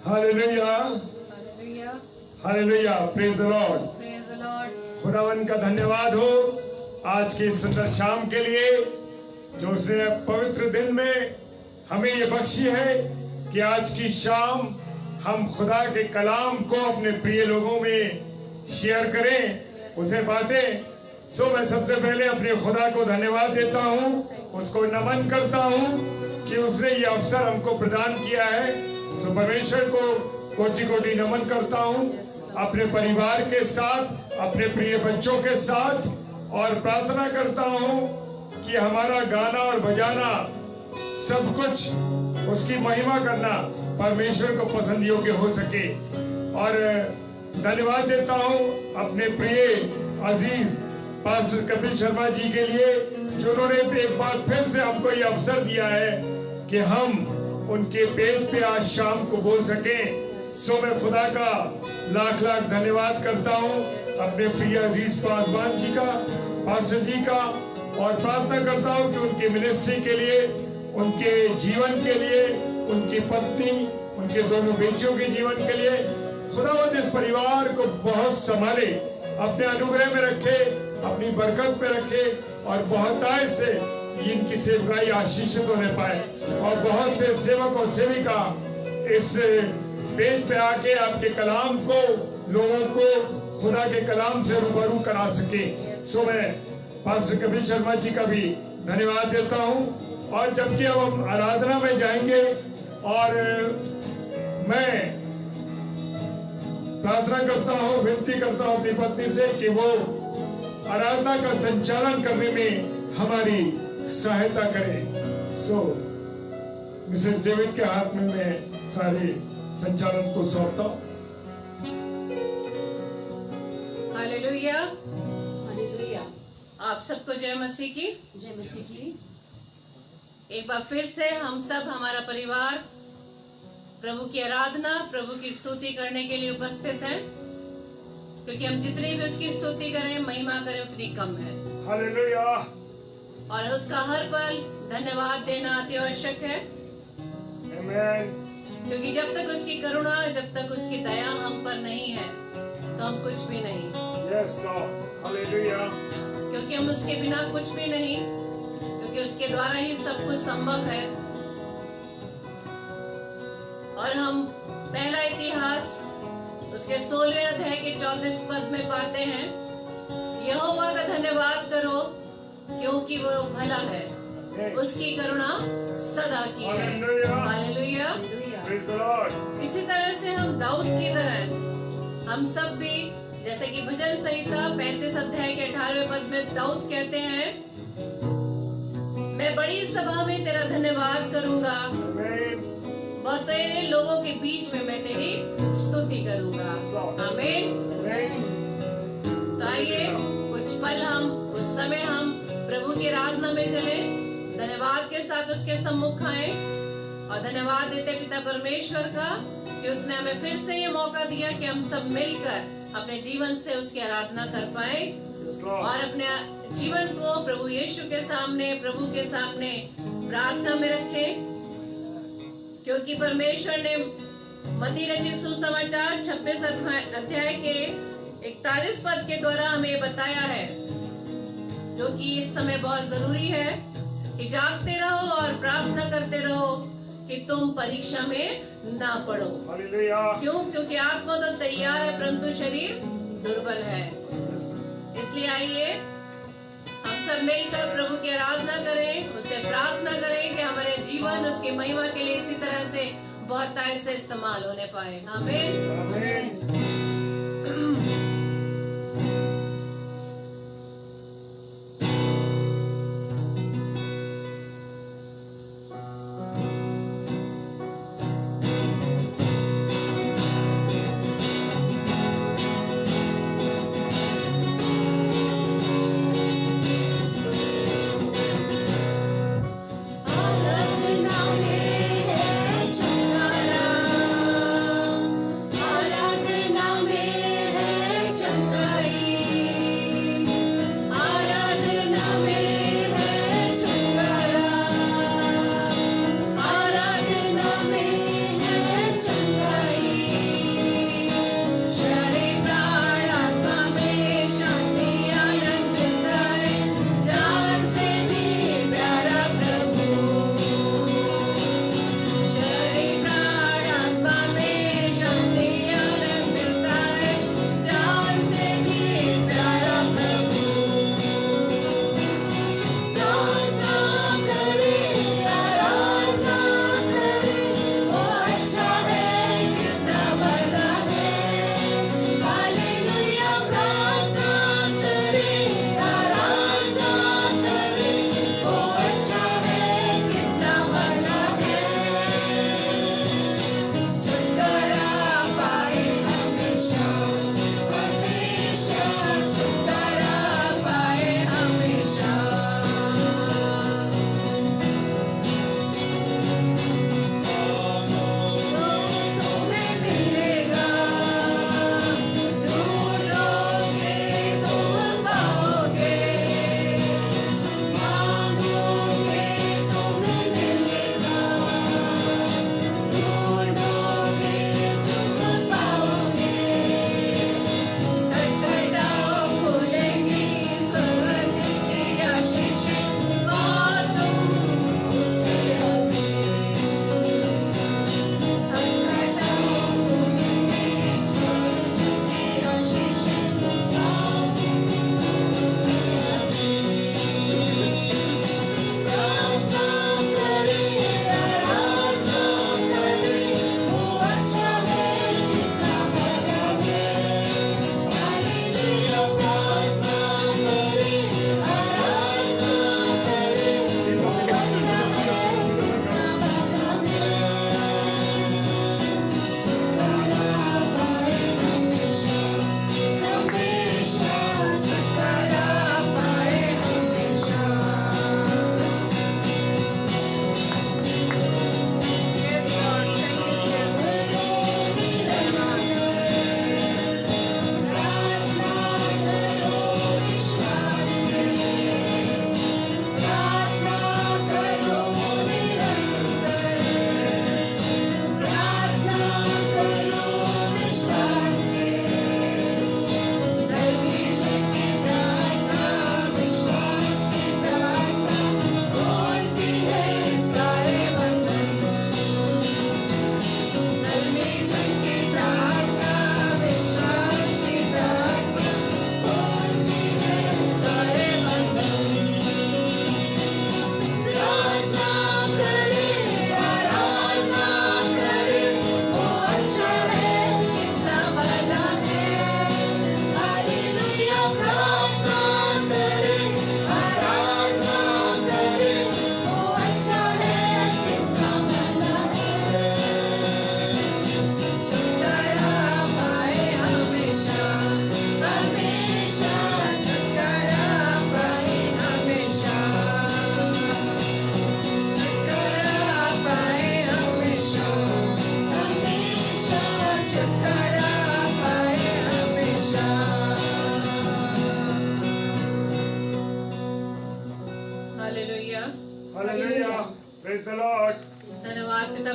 Hallelujah, hallelujah, praise the Lord. खुदावन का धन्यवाद हो आज की सुंदर शाम के लिए, जो उसने पवित्र दिन में हमें ये बख्शी है कि आज की शाम हम खुदा के कलाम को अपने प्रिय लोगों में शेयर करें, उसे बांटें। सो मैं सबसे पहले अपने खुदा को धन्यवाद देता हूँ, उसको नमन करता हूँ कि उसने ये अवसर हमको प्रदान किया है। सो परमेश्वर को कोटि कोटि नमन करता हूँ अपने परिवार के साथ, अपने प्रिय बच्चों के साथ, और प्रार्थना करता हूँ कि हमारा गाना और बजाना सब कुछ उसकी महिमा करना परमेश्वर को पसंद योग्य हो सके। और धन्यवाद देता हूँ अपने प्रिय अजीज पास्टर कपिल शर्मा जी के लिए, जो उन्होंने एक बार फिर से हमको ये अवसर दिया है कि हम उनके पेट पे आज शाम को बोल सकें। सो मैं खुदा का लाख लाख धन्यवाद करता हूँ अपने प्रिय अजीज पासवान जी का, पास्टर जी का, और प्रार्थना करता हूँ कि उनके मिनिस्ट्री के लिए, उनके जीवन के लिए, उनकी पत्नी, उनके दोनों बेटियों के जीवन के लिए खुदावंद इस परिवार को बहुत संभाले, अपने अनुग्रह में रखे, अपनी बरकत में रखे, और बहुतायत से इनकी सेवकाई आशीषित होने पाए, और बहुत से सेवक और सेविका इस पेज पे आके आपके कलाम को, लोगों को खुदा के कलाम से रूबरू करा सके। सो मैं पास्टर कपिल शर्मा जी का भी धन्यवाद देता हूँ। और जबकि अब हम आराधना में जाएंगे, और मैं प्रार्थना करता हूँ, विनती करता हूँ अपनी पत्नी से कि वो आराधना का संचालन करने में हमारी सहायता करे। सो मिसेस डेविड के हाथ में मैं सारे संचालन को सौंपता हूँ। Hallelujah, hallelujah. आप सबको जय मसीह की, जय मसीह की। एक बार फिर से हम सब, हमारा परिवार प्रभु की आराधना, प्रभु की स्तुति करने के लिए उपस्थित हैं, क्योंकि हम जितनी भी उसकी स्तुति करें, महिमा करें, उतनी कम है। हालेलुया। और उसका हर पल धन्यवाद देना अति आवश्यक है। आमीन। क्योंकि जब तक उसकी करुणा, जब तक उसकी दया हम पर नहीं है, तो हम कुछ भी नहीं। Yes, Lord. Hallelujah. क्योंकि हम उसके बिना कुछ भी नहीं, क्योंकि उसके द्वारा ही सब कुछ संभव है। और हम पहला इतिहास उसके 16वें अध्याय के 34 पद में पाते हैं, यहोवा का धन्यवाद करो क्योंकि वो भला है, उसकी करुणा सदा की है। हालेलुया। इसी तरह से हम दाऊद की तरह, हम सब भी, जैसे कि भजन संहिता 35 अध्याय के 18वें पद में दाऊद कहते हैं, मैं बड़ी सभा में तेरा धन्यवाद करूंगा, बहुत तेरे लोगों के बीच में मैं तेरी स्तुति करूंगा। आमीन। तो आइए कुछ पल हम, कुछ समय हम प्रभु की आराधना में चले, धन्यवाद के साथ उसके सम्मुख आए, और धन्यवाद देते पिता परमेश्वर का कि उसने हमें फिर से ये मौका दिया कि हम सब मिलकर अपने जीवन से उसकी आराधना कर पाए, और अपने जीवन को प्रभु यीशु के सामने, प्रभु के सामने प्रार्थना में रखें। क्योंकि परमेश्वर ने मत्ती रचित सुसमाचार 26 अध्याय के 41 पद के द्वारा हमें बताया है, जो कि इस समय बहुत जरूरी है, कि जागते रहो और प्रार्थना करते रहो कि तुम परीक्षा में ना पड़ो। क्यों? क्योंकि आत्मा तो तैयार है, परंतु शरीर दुर्बल है। इसलिए आइए हम सब मिलकर प्रभु की आराधना करें, उससे प्रार्थना करें कि हमारे जीवन उसकी महिमा के लिए इसी तरह से बहुतायत से इस्तेमाल होने पाए। आमीन। आमीन। आराधना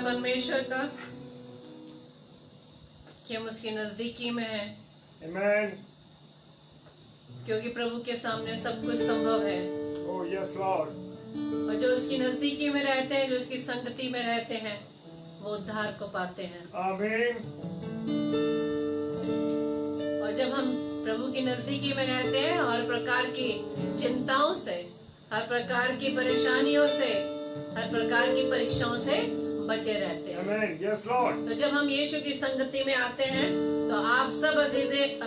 परमेश्वर का कि हम उसकी नजदीकी में हैं, Amen. क्योंकि प्रभु के सामने सब कुछ संभव है। Oh, yes, Lord. और जो उसकी नजदीकी में रहते हैं, जो उसकी संगति में रहते हैं, वो उद्धार को पाते हैं। Amen. और जब हम प्रभु की नजदीकी में रहते हैं, हर प्रकार की चिंताओं से, हर प्रकार की परेशानियों से, हर प्रकार की परीक्षाओं से बचे रहते हैं। Amen. Yes, Lord. तो जब हम यीशु की संगति में आते हैं, तो आप सब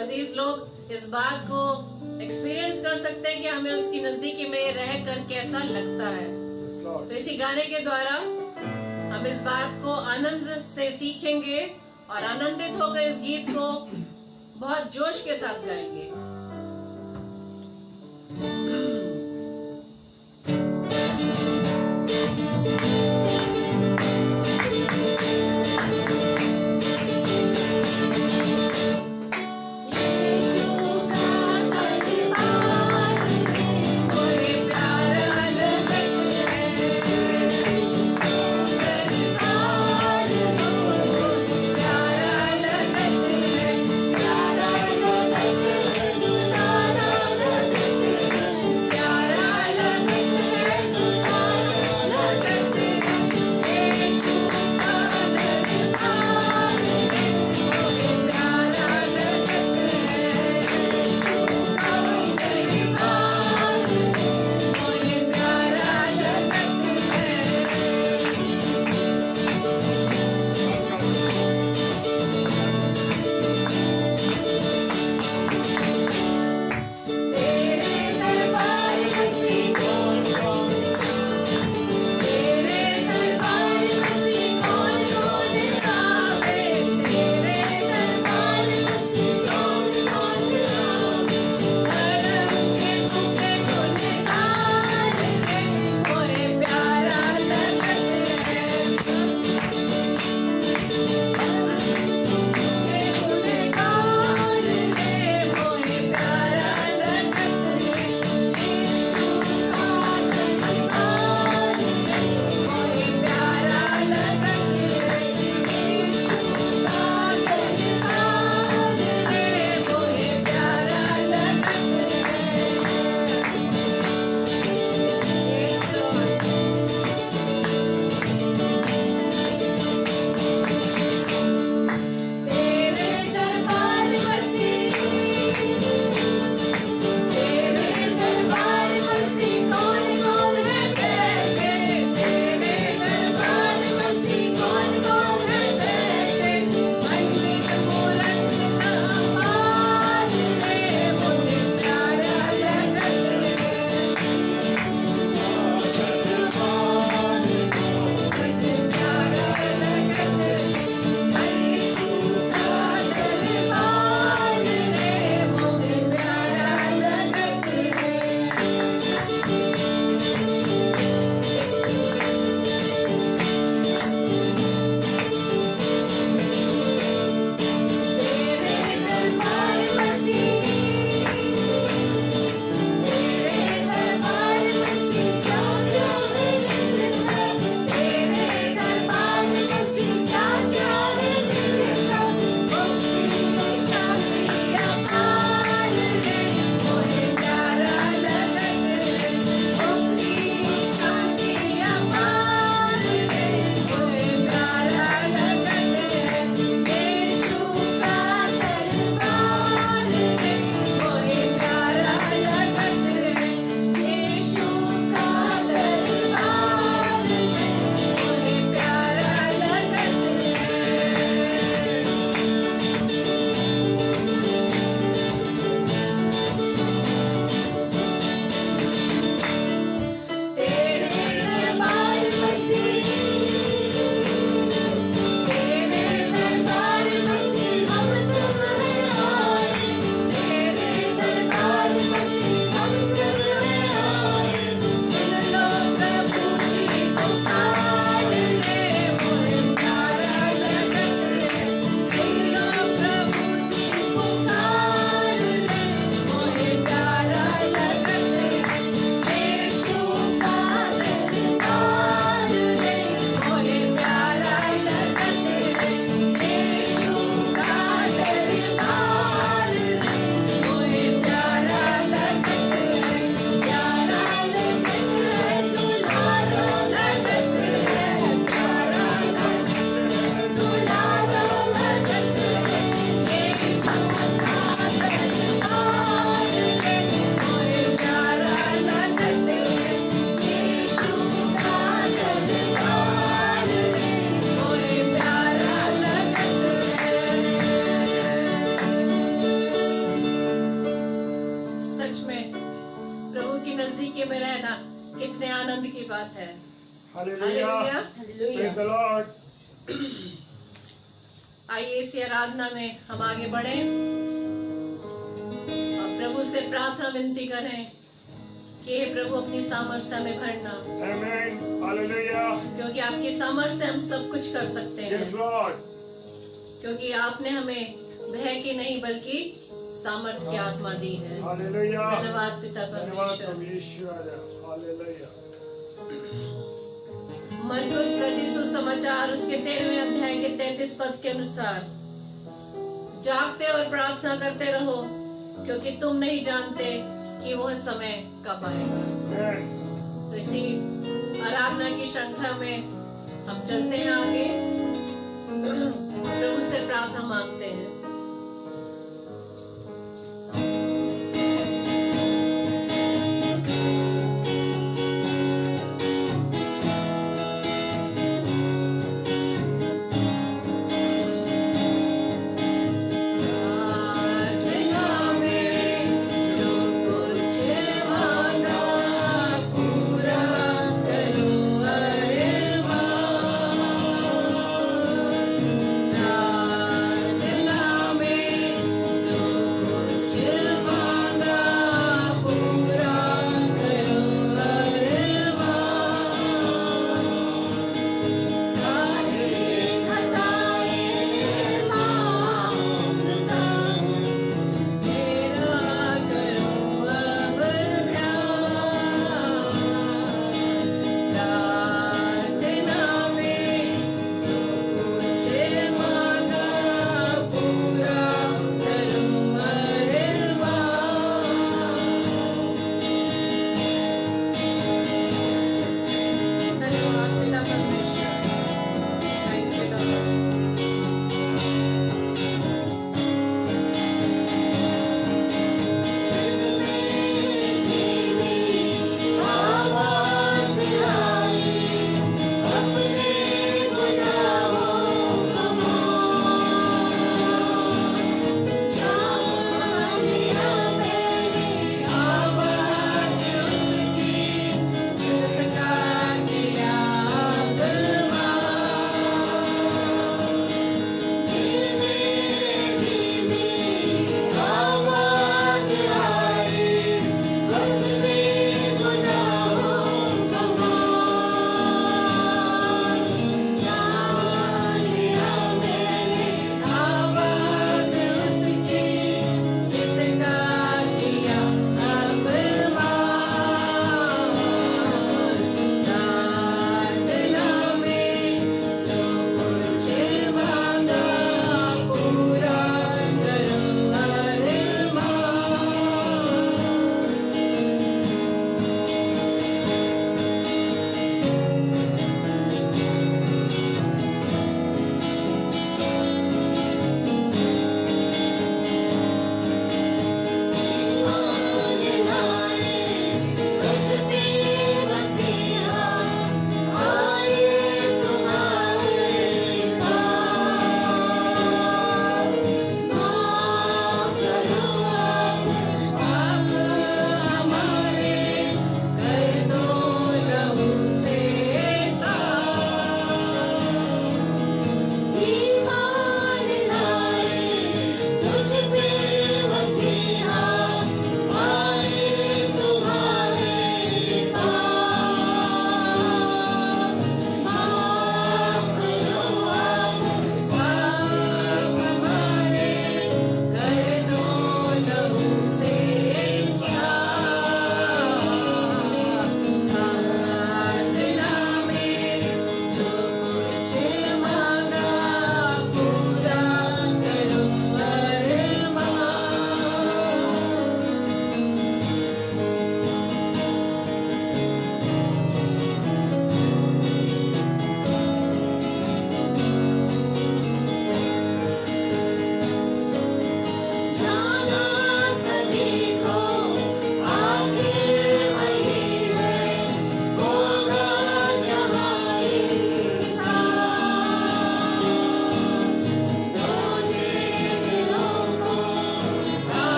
अजीज लोग इस बात को एक्सपीरियंस कर सकते हैं कि हमें उसकी नजदीकी में रहकर कैसा लगता है। Yes, Lord. तो इसी गाने के द्वारा हम इस बात को आनंद से सीखेंगे और आनंदित होकर इस गीत को बहुत जोश के साथ गाएंगे। प्यारा लगत है भाग्य में रहना कितने आनंद की बात है। Hallelujah. Praise the Lord. आइए इस आराधना में हम आगे बढ़े और प्रभु से प्रार्थना विनती करें कि हे प्रभु अपनी सामर्थ्य में भरना। Amen. Hallelujah. क्योंकि आपकी सामर्थ्य से हम सब कुछ कर सकते हैं। Yes, Lord. क्योंकि आपने हमें भय की नहीं बल्कि सामर्थ्य की आत्मा दी है। Hallelujah. धन्यवाद पिता धन्यवाद परमेश्वर। परमेश्वर। Hallelujah. मरकुस रचित सुसमाचार उसके 13वें अध्याय के 33 पद के अनुसार जागते और प्रार्थना करते रहो क्योंकि तुम नहीं जानते कि वह समय कब आएगा। Yes. तो इसी आराधना की श्रृंखला में हम चलते हैं आगे, प्रभु से प्रार्थना मांगते हैं। Hallelujah.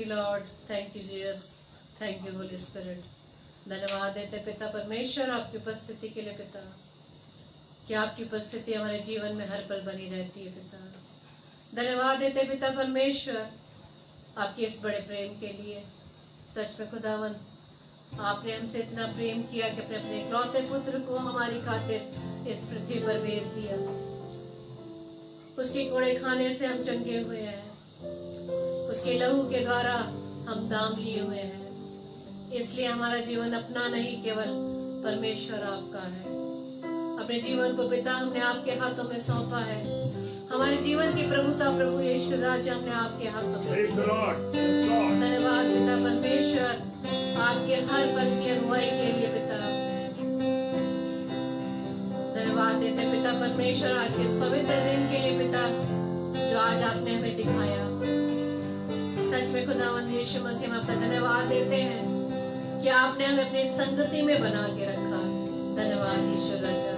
Lord, thank you Jesus, thank you Holi spirit. धन्यवाद देते पिता परमेश्वर आपकी उपस्थिति के लिए पिता, कि आपकी उपस्थिति हमारे जीवन में हर पल बनी रहती है पिता। धन्यवाद देते पिता परमेश्वर आपके इस बड़े प्रेम के लिए। सच में खुदावन, आपने हमसे इतना प्रेम किया कि अपने अपने इकलौते पुत्र को हमारी खातिर इस पृथ्वी पर भेज दिया। उसके कोड़े खाने से हम चंगे हुए हैं, उसके लहू के द्वारा हम दाम लिए हुए हैं। इसलिए हमारा जीवन अपना नहीं, केवल परमेश्वर आपका है। अपने जीवन को पिता हमने आपके हाथों में सौंपा है। हमारे जीवन की प्रभुता प्रभु यीशु राजा हमने आपके हाथों में। धन्यवाद पिता परमेश्वर आपके हर पल की अगुवाई के लिए पिता। धन्यवाद देते पिता परमेश्वर आज के इस पवित्र दिन के लिए पिता, जो आज आपने हमें दिखाया। सच में खुदावंद यीशु मसीह में आपका धन्यवाद देते हैं कि आपने हमें अपनी संगति में बना के रखा। धन्यवाद यीशु राजा।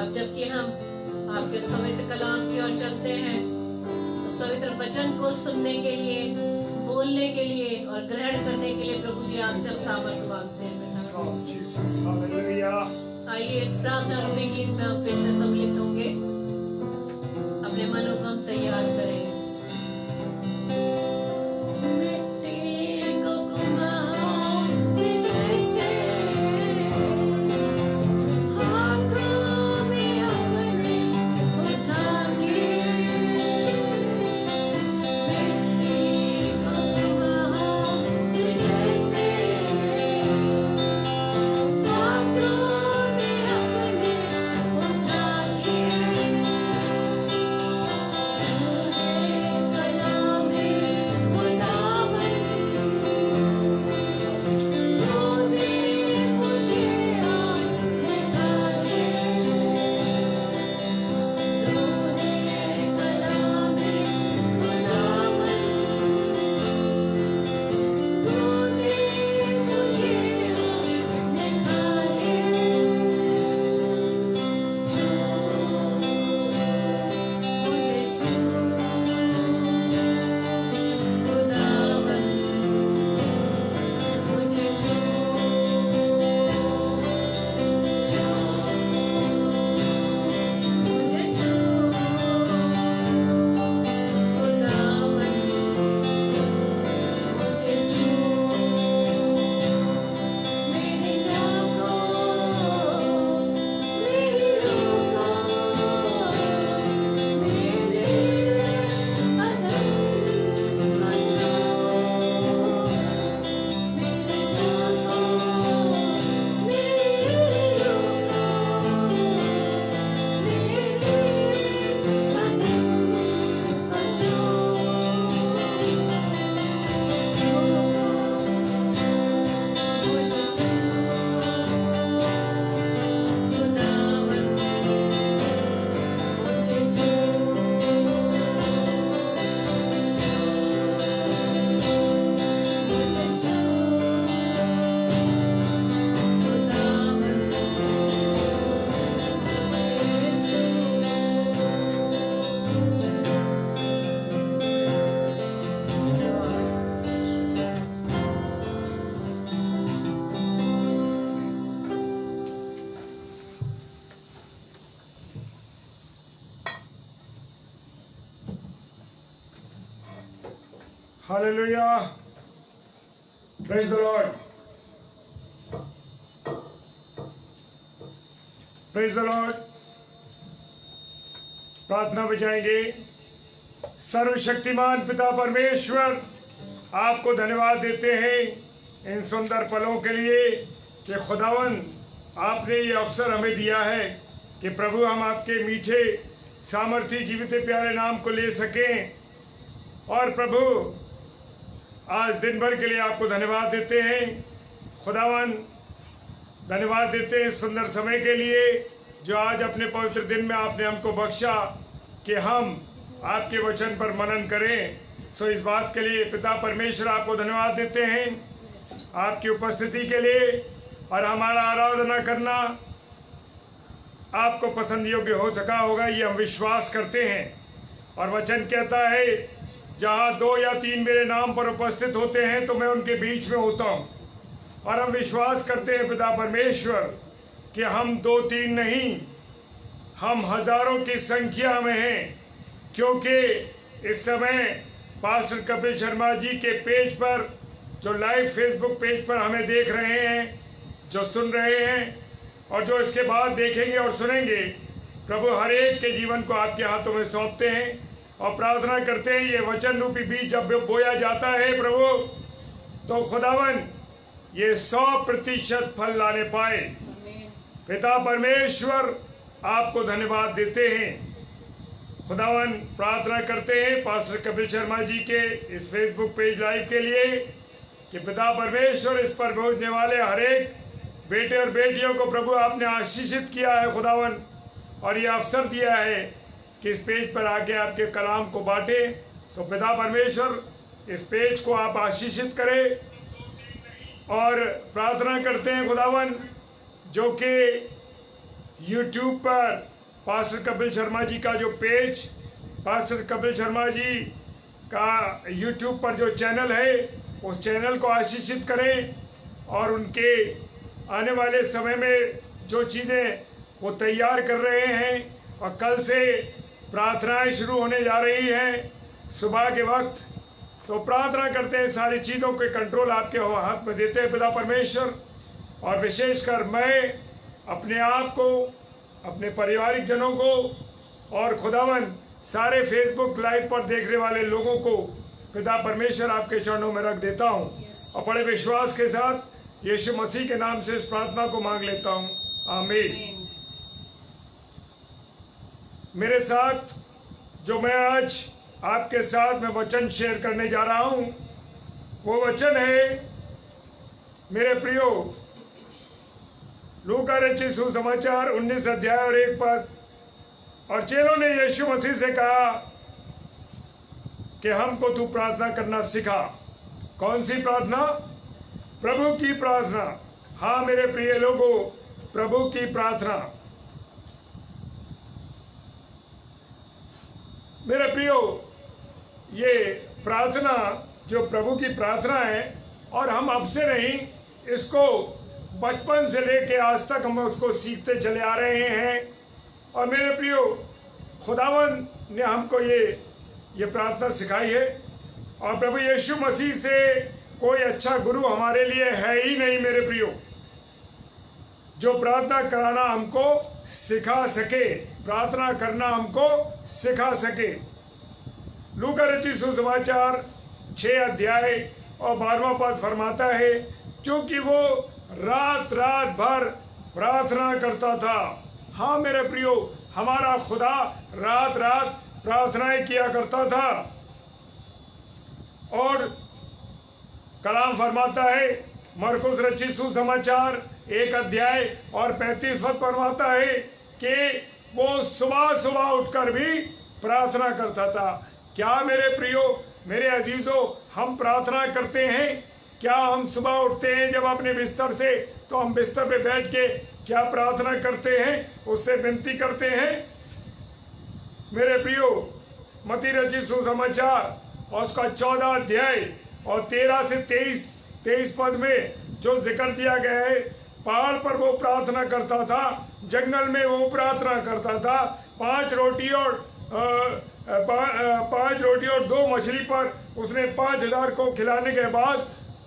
अब जबकि हम आपके उस पवित्र कलाम की ओर चलते हैं, उस पवित्र वचन को सुनने के लिए, बोलने के लिए और ग्रहण करने के लिए प्रभु जी आपसे हम सामर्थ्य मांगते हैं। आइए इस प्रार्थना रूपी गीत में हम फिर से सम्मिलित होंगे। अपने मनों को हम तैयार करें। Hallelujah. Praise the Lord. Praise the Lord. प्रार्थना बजाएंगे। सर्वशक्तिमान पिता परमेश्वर, आपको धन्यवाद देते हैं इन सुंदर पलों के लिए कि खुदावन आपने ये अवसर हमें दिया है कि प्रभु हम आपके मीठे सामर्थी जीवित प्यारे नाम को ले सकें। और प्रभु आज दिन भर के लिए आपको धन्यवाद देते हैं। खुदावन धन्यवाद देते हैं सुंदर समय के लिए जो आज अपने पवित्र दिन में आपने हमको बख्शा कि हम आपके वचन पर मनन करें। सो इस बात के लिए पिता परमेश्वर आपको धन्यवाद देते हैं आपकी उपस्थिति के लिए। और हमारा आराधना करना आपको पसंद योग्य हो सका होगा, ये हम विश्वास करते हैं। और वचन कहता है जहाँ 2 या 3 मेरे नाम पर उपस्थित होते हैं तो मैं उनके बीच में होता हूँ। और हम विश्वास करते हैं पिता परमेश्वर कि हम 2-3 नहीं, हम हजारों की संख्या में हैं, क्योंकि इस समय पास्टर कपिल शर्मा जी के पेज पर, जो लाइव फेसबुक पेज पर हमें देख रहे हैं, जो सुन रहे हैं और जो इसके बाद देखेंगे और सुनेंगे, प्रभु हर एक के जीवन को आपके हाथों में सौंपते हैं और प्रार्थना करते हैं ये वचन रूपी बीज जब बोया जाता है प्रभु, तो खुदावन ये 100% फल लाने पाए। पिता परमेश्वर आपको धन्यवाद देते हैं। खुदावन प्रार्थना करते हैं पास्टर कपिल शर्मा जी के इस फेसबुक पेज लाइव के लिए कि पिता परमेश्वर इस पर पहुंचने वाले हर एक बेटे और बेटियों को प्रभु आपने आशीषित किया है खुदावन, और ये अवसर दिया है कि इस पेज पर आके आपके कलाम को बांटे। सो पिता परमेश्वर इस पेज को आप आशीषित करें और प्रार्थना करते हैं खुदावन जो कि यूट्यूब पर पास्टर कपिल शर्मा जी का जो पेज, पास्टर कपिल शर्मा जी का यूट्यूब पर जो चैनल है, उस चैनल को आशीषित करें और उनके आने वाले समय में जो चीज़ें वो तैयार कर रहे हैं, और कल से प्रार्थनाएं शुरू होने जा रही हैं सुबह के वक्त, तो प्रार्थना करते हैं सारी चीज़ों के कंट्रोल आपके हाथ में देते हैं पिता परमेश्वर। और विशेषकर मैं अपने आप को, अपने पारिवारिक जनों को और खुदावन सारे फेसबुक लाइव पर देखने वाले लोगों को पिता परमेश्वर आपके चरणों में रख देता हूँ और बड़े विश्वास के साथ यीशु मसीह के नाम से इस प्रार्थना को मांग लेता हूँ, आमीन। मेरे साथ जो मैं आज आपके साथ में वचन शेयर करने जा रहा हूँ, वो वचन है मेरे प्रियो लूका रचित सुसमाचार 19 अध्याय और 1 पद। और चेलों ने यीशु मसीह से कहा कि हमको तू प्रार्थना करना सिखा। कौन सी प्रार्थना? प्रभु की प्रार्थना। हाँ मेरे प्रिय लोगों, प्रभु की प्रार्थना। मेरे प्रियो, ये प्रार्थना जो प्रभु की प्रार्थना है, और हम अब से नहीं, इसको बचपन से लेके आज तक हम उसको सीखते चले आ रहे हैं। और मेरे प्रियो, खुदावन ने हमको ये प्रार्थना सिखाई है, और प्रभु यीशु मसीह से कोई अच्छा गुरु हमारे लिए है ही नहीं मेरे प्रियो, जो प्रार्थना कराना हमको सिखा सके, प्रार्थना करना हमको सिखा सके। लूका रचित सुसमाचार 6 अध्याय और 12वां पद फरमाता है, क्योंकि वो रात रात भर प्रार्थना करता था। हाँ मेरे प्रियो, हमारा खुदा रात रात प्रार्थनाएं किया करता था। और कलाम फरमाता है, मरकुस रचित सुसमाचार 1 अध्याय और 35 पद फरमाता है कि वो सुबह सुबह उठकर भी प्रार्थना करता था। क्या मेरे प्रियो, मेरे अजीजों, हम प्रार्थना करते हैं? क्या हम सुबह उठते हैं जब अपने बिस्तर से, तो हम बिस्तर पे बैठ के क्या प्रार्थना करते हैं, उससे विनती करते हैं? मेरे प्रियो, मत्ती रचित सुसमाचार और उसका 14 अध्याय और 13 से 23 पद में जो जिक्र दिया गया है, पहाड़ पर वो प्रार्थना करता था, जंगल में वो प्रार्थना करता था, 5 रोटी और 2 मछली पर उसने 5000 को खिलाने के बाद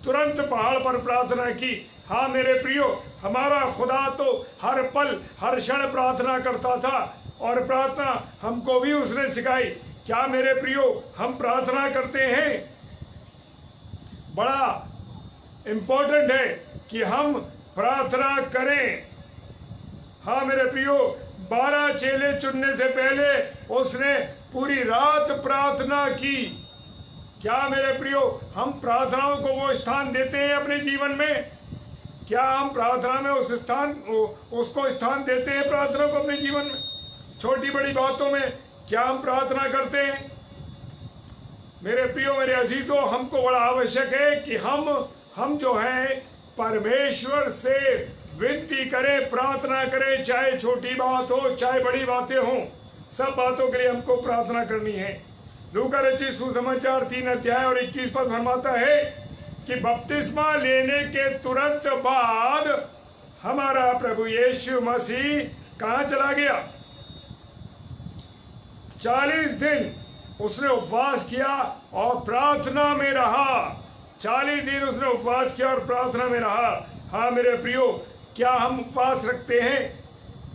तुरंत पहाड़ पर प्रार्थना की। हाँ मेरे प्रियो, हमारा खुदा तो हर पल हर क्षण प्रार्थना करता था, और प्रार्थना हमको भी उसने सिखाई। क्या मेरे प्रियो, हम प्रार्थना करते हैं? बड़ा इम्पोर्टेंट है कि हम प्रार्थना करें। हाँ मेरे प्रियो, 12 चेले चुनने से पहले उसने पूरी रात प्रार्थना की। क्या मेरे प्रियो, हम प्रार्थनाओं को वो स्थान देते हैं अपने जीवन में? क्या हम प्रार्थना में उसको स्थान देते हैं प्रार्थना को अपने जीवन में? छोटी बड़ी बातों में क्या हम प्रार्थना करते हैं? मेरे प्रियो, मेरे अजीजों, हमको बड़ा आवश्यक है कि हम जो है परमेश्वर से विनती करें, प्रार्थना करें, चाहे छोटी बात हो चाहे बड़ी बातें हो, सब बातों के लिए हमको प्रार्थना करनी है। लूका रचित सुसमाचार 3 अध्याय और 21 पद फरमाता है कि बपतिस्मा लेने के तुरंत बाद हमारा प्रभु यीशु मसीह कहां चला गया? 40 दिन उसने उपवास किया और प्रार्थना में रहा। 40 दिन उसने उपवास किया और प्रार्थना में रहा। हाँ मेरे प्रियो, क्या हम उपवास रखते हैं?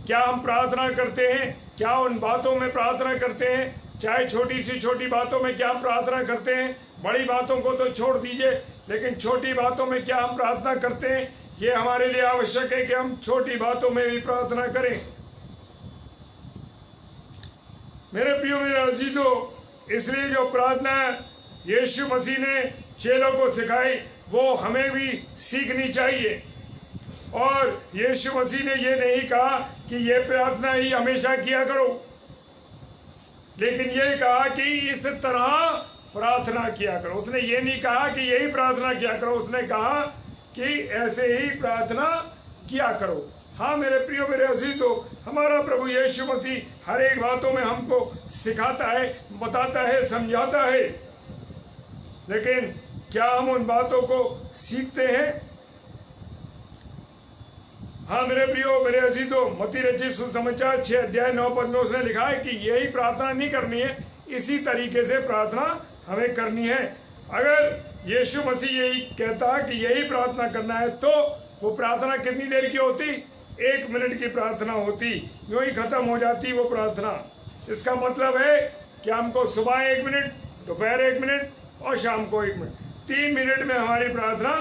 क्या हम प्रार्थना करते हैं? क्या उन बातों में प्रार्थना करते हैं? चाहे छोटी सी छोटी बातों में क्या हम प्रार्थना करते हैं? बड़ी बातों को तो छोड़ दीजिए, लेकिन छोटी बातों में क्या हम प्रार्थना करते हैं? ये हमारे लिए आवश्यक है कि हम छोटी बातों में भी प्रार्थना करें। मेरे प्रियो, मेरे अजीजों, इसलिए जो प्रार्थना यीशु मसीह ने चेलों को सिखाई वो हमें भी सीखनी चाहिए। और यीशु मसीह ने ये नहीं कहा कि ये प्रार्थना ही हमेशा किया करो, लेकिन ये कहा कि इस तरह प्रार्थना किया करो। उसने ये नहीं कहा कि यही प्रार्थना किया करो, उसने कहा कि ऐसे ही प्रार्थना किया करो। हाँ मेरे प्रियो, मेरे अजीजों, हमारा प्रभु यीशु मसीह हर एक बातों में हमको सिखाता है, बताता है, समझाता है, लेकिन क्या हम उन बातों को सीखते हैं? हाँ मेरे प्रियो, मेरे अजीजों, मत्ती रचित सुसमाचार 6 अध्याय 9 पद में उसने लिखा है कि यही प्रार्थना नहीं करनी है, इसी तरीके से प्रार्थना हमें करनी है। अगर यीशु मसीह यही कहता कि यही प्रार्थना करना है तो वो प्रार्थना कितनी देर की होती? 1 मिनट की प्रार्थना होती, यूं ही खत्म हो जाती वो प्रार्थना। इसका मतलब है कि हमको सुबह 1 मिनट, दोपहर 1 मिनट और शाम को 1 मिनट, 3 मिनट में हमारी प्रार्थना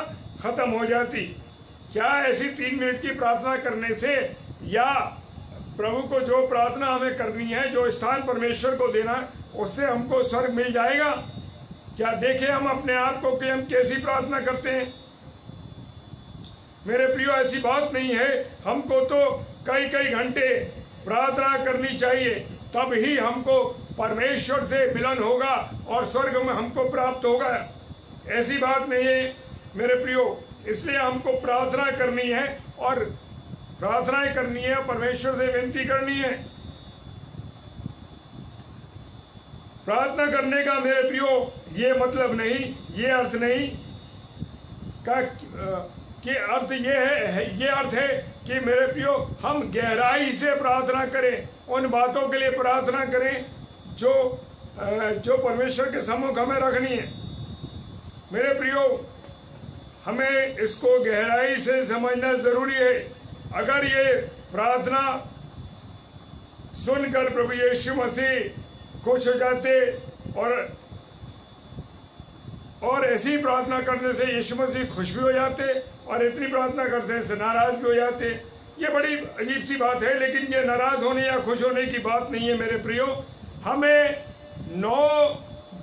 खत्म हो जाती। क्या ऐसी 3 मिनट की प्रार्थना करने से या प्रभु को जो प्रार्थना हमें करनी है, जो स्थान परमेश्वर को देना है, उससे हमको स्वर्ग मिल जाएगा? क्या देखें हम अपने आप को कि हम कैसी प्रार्थना करते हैं? मेरे प्रियो, ऐसी बात नहीं है। हमको तो कई कई घंटे प्रार्थना करनी चाहिए, तब ही हमको परमेश्वर से मिलन होगा और स्वर्ग में हमको प्राप्त होगा। ऐसी बात नहीं है मेरे प्रियो। इसलिए हमको प्रार्थना करनी है और प्रार्थनाएं करनी है, परमेश्वर से विनती करनी है। प्रार्थना करने का मेरे प्रियो ये मतलब नहीं, ये अर्थ नहीं का कि अर्थ ये अर्थ है कि मेरे प्रियो हम गहराई से प्रार्थना करें, उन बातों के लिए प्रार्थना करें जो परमेश्वर के सम्मुख हमें रखनी है। मेरे प्रियो, हमें इसको गहराई से समझना जरूरी है। अगर ये प्रार्थना सुनकर प्रभु यीशु मसीह खुश हो जाते और ऐसी प्रार्थना करने से यीशु मसीह खुश भी हो जाते और इतनी प्रार्थना करते से नाराज भी हो जाते, ये बड़ी अजीब सी बात है। लेकिन ये नाराज होने या खुश होने की बात नहीं है मेरे प्रियो। हमें 9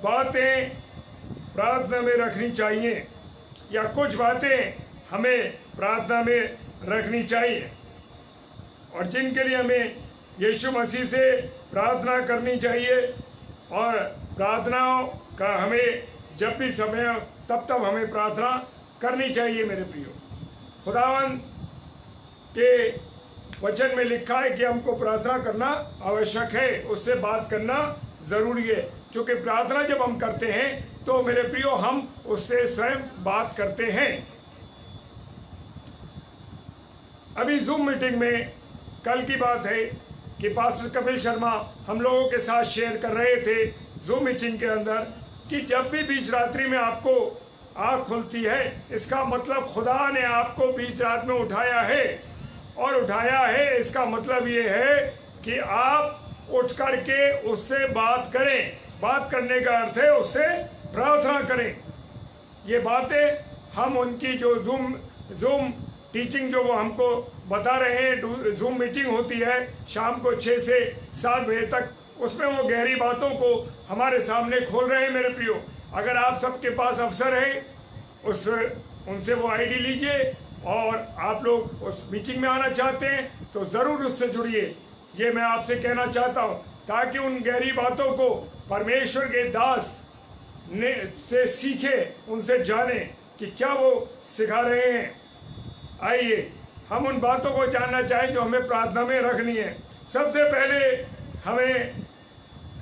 बातें प्रार्थना में रखनी चाहिए, या कुछ बातें हमें प्रार्थना में रखनी चाहिए, और जिनके लिए हमें यीशु मसीह से प्रार्थना करनी चाहिए। और प्रार्थनाओं का हमें जब भी समय हो तब हमें प्रार्थना करनी चाहिए मेरे प्रियो। खुदावंद के वचन में लिखा है कि हमको प्रार्थना करना आवश्यक है, उससे बात करना जरूरी है, क्योंकि प्रार्थना जब हम करते हैं तो मेरे प्रियो हम उससे स्वयं बात करते हैं। अभी जूम मीटिंग में कल की बात है कि पास्टर कपिल शर्मा हम लोगों के साथ शेयर कर रहे थे जूम मीटिंग के अंदर कि जब भी बीच रात्रि में आपको आँख खुलती है, इसका मतलब खुदा ने आपको बीच रात में उठाया है, और उठाया है इसका मतलब ये है कि आप उठ करके उससे बात करें। बात करने का अर्थ है उससे प्रार्थना करें। ये बातें हम उनकी जो जूम टीचिंग जो वो हमको बता रहे हैं, जूम मीटिंग होती है शाम को 6 से 7 बजे तक, उसमें वो गहरी बातों को हमारे सामने खोल रहे हैं मेरे प्रियो। अगर आप सबके पास अवसर है उनसे वो आईडी लीजिए, और आप लोग उस मीटिंग में आना चाहते हैं तो ज़रूर उससे जुड़िए। ये मैं आपसे कहना चाहता हूँ, ताकि उन गहरी बातों को परमेश्वर के दास से सीखे, उनसे जाने कि क्या वो सिखा रहे हैं। आइए हम उन बातों को जानना चाहें जो हमें प्रार्थना में रखनी है। सबसे पहले हमें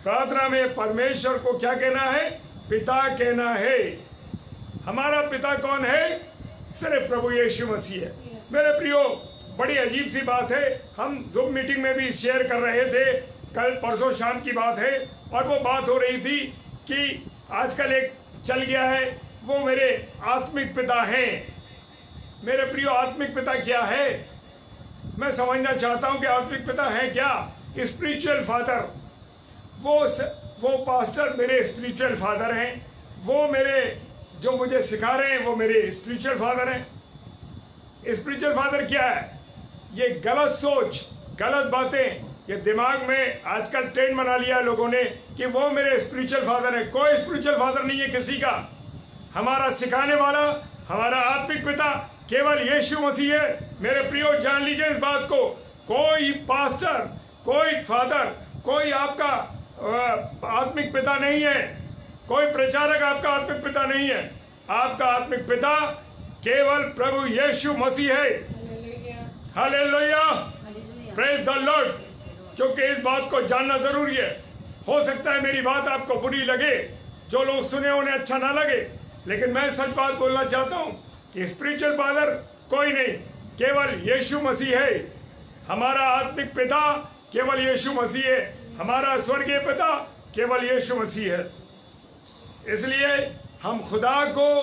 प्रार्थना में परमेश्वर को क्या कहना है? पिता कहना है। हमारा पिता कौन है? सिर्फ प्रभु यीशु मसीह है। मेरे प्रियो, बड़ी अजीब सी बात है। हम ज़ूम मीटिंग में भी शेयर कर रहे थे, कल परसों शाम की बात है, और वो बात हो रही थी कि आजकल एक चल गया है, वो मेरे आत्मिक पिता हैं। मेरे प्रियो, आत्मिक पिता क्या है? मैं समझना चाहता हूं कि आत्मिक पिता है क्या? Spiritual father. वो पास्टर मेरे स्पिरिचुअल फादर हैं। वो मेरे जो मुझे सिखा रहे हैं वो मेरे स्पिरिचुअल फादर हैं। स्पिरिचुअल फादर क्या है? ये गलत सोच, गलत बातें, ये दिमाग में आजकल ट्रेंड बना लिया लोगों ने कि वो मेरे स्पिरिचुअल फादर है। कोई स्पिरिचुअल फादर नहीं है किसी का। हमारा सिखाने वाला, हमारा आत्मिक पिता केवल यीशु मसीह है। मेरे प्रियो, जान लीजिए इस बात को। कोई पास्टर, कोई फादर, कोई आपका आत्मिक पिता नहीं है। कोई प्रचारक आपका आत्मिक पिता नहीं है। आपका आत्मिक पिता केवल प्रभु यीशु मसीह है। Hallelujah, praise the Lord. क्योंकि इस बात को जानना जरूरी है। हो सकता है मेरी बात आपको बुरी लगे, जो लोग सुने उन्हें अच्छा ना लगे, लेकिन मैं सच बात बोलना चाहता हूं कि स्पिरिचुअल फादर कोई नहीं, केवल यीशु मसीह है। हमारा आत्मिक पिता केवल यीशु मसीह है। हमारा स्वर्गीय पिता केवल यीशु मसीह है। इसलिए हम खुदा को,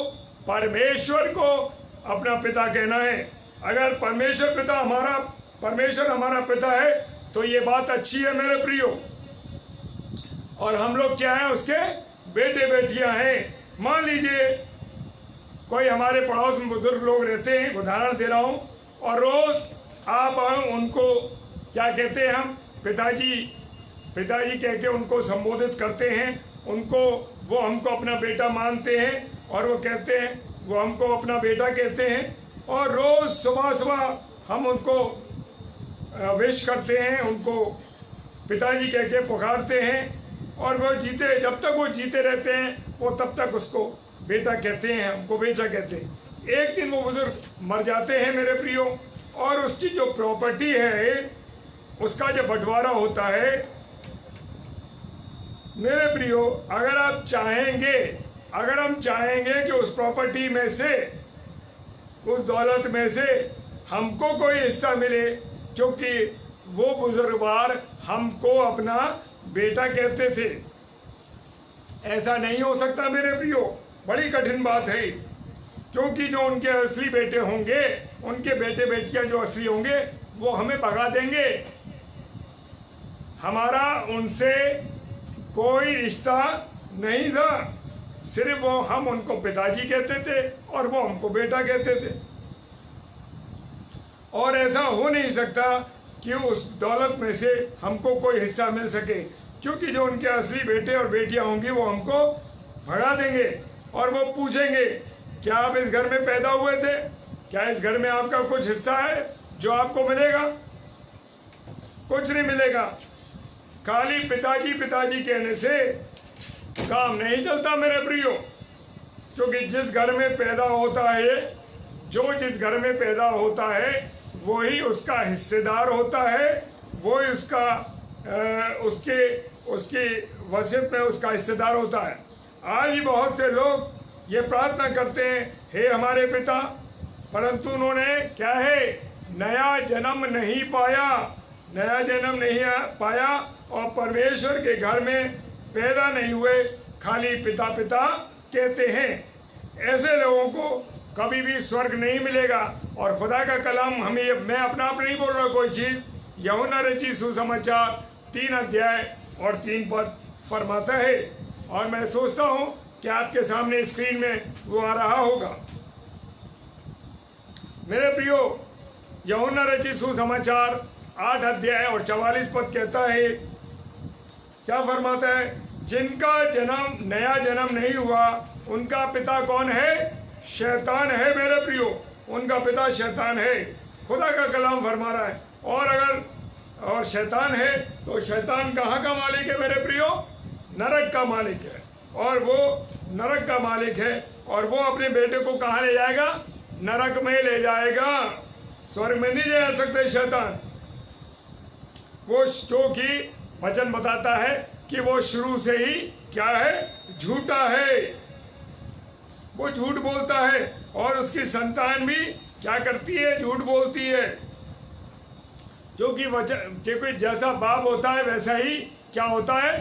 परमेश्वर को अपना पिता कहना है। अगर परमेश्वर हमारा पिता है तो ये बात अच्छी है मेरे प्रियो। और हम लोग क्या हैं? उसके बेटे बेटियां हैं। मान लीजिए कोई हमारे पड़ोस में बुजुर्ग लोग रहते हैं, उदाहरण दे रहा हूं, और रोज आप उनको क्या कहते हैं? हम पिताजी कह के उनको संबोधित करते हैं। वो हमको अपना बेटा मानते हैं, और वो कहते हैं, वो हमको अपना बेटा कहते हैं, और रोज सुबह सुबह हम उनको विश करते हैं, उनको पिताजी कह के पुकारते हैं, और वो जब तक वो जीते रहते हैं वो तब तक उसको बेटा कहते हैं, हमको बेटा कहते हैं। एक दिन वो बुजुर्ग मर जाते हैं मेरे प्रियो, और उसकी जो प्रॉपर्टी है उसका जो बंटवारा होता है मेरे प्रियो, अगर हम चाहेंगे कि उस प्रॉपर्टी में से, उस दौलत में से हमको कोई हिस्सा मिले, क्योंकि वो बुजुर्गवार हमको अपना बेटा कहते थे। ऐसा नहीं हो सकता मेरे प्रियो, बड़ी कठिन बात है। क्योंकि जो उनके असली बेटे होंगे, उनके बेटे बेटियां जो असली होंगे, वो हमें भगा देंगे। हमारा उनसे कोई रिश्ता नहीं था, सिर्फ हम उनको पिताजी कहते थे और वो हमको बेटा कहते थे। और ऐसा हो नहीं सकता कि उस दौलत में से हमको कोई हिस्सा मिल सके, क्योंकि जो उनके असली बेटे और बेटियां होंगी वो हमको भगा देंगे और वो पूछेंगे, क्या आप इस घर में पैदा हुए थे? क्या इस घर में आपका कुछ हिस्सा है जो आपको मिलेगा? कुछ नहीं मिलेगा। खाली पिताजी पिताजी कहने से काम नहीं चलता मेरे प्रियो, क्योंकि जिस घर में पैदा होता है, जो जिस घर में पैदा होता है वही उसका हिस्सेदार होता है, वही उसके वसीयत में उसका हिस्सेदार होता है। आज भी बहुत से लोग ये प्रार्थना करते हैं, हे हमारे पिता, परंतु उन्होंने क्या है, नया जन्म नहीं पाया, नया जन्म नहीं पाया और परमेश्वर के घर में पैदा नहीं हुए, खाली पिता पिता कहते हैं। ऐसे लोगों को कभी भी स्वर्ग नहीं मिलेगा। और खुदा का कलाम हमें, मैं अपना आप नहीं बोल रहा कोई चीज़, यूहन्ना रचित सुसमाचार 3 अध्याय और 3 पद फरमाता है। और मैं सोचता हूँ कि आपके सामने स्क्रीन में वो आ रहा होगा। मेरे प्रियो, यूहन्ना रचित सुसमाचार 8 अध्याय और 44 पद कहता है, क्या फरमाता है? जिनका नया जन्म नहीं हुआ उनका पिता कौन है? शैतान है मेरे प्रियो, उनका पिता शैतान है। खुदा का कलाम फरमा रहा है। और शैतान है तो शैतान कहाँ का मालिक है मेरे प्रियो? नरक का मालिक है। और वो नरक का मालिक है और वो अपने बेटे को कहाँ ले जाएगा? नरक में ले जाएगा, स्वर्ग में नहीं जा सकते शैतान। वो जो कि वचन बताता है कि वो शुरू से ही क्या है, झूठा है। वो झूठ बोलता है और उसकी संतान भी क्या करती है, झूठ बोलती है। जो कि क्योंकि जैसा बाप होता है वैसा ही क्या होता है,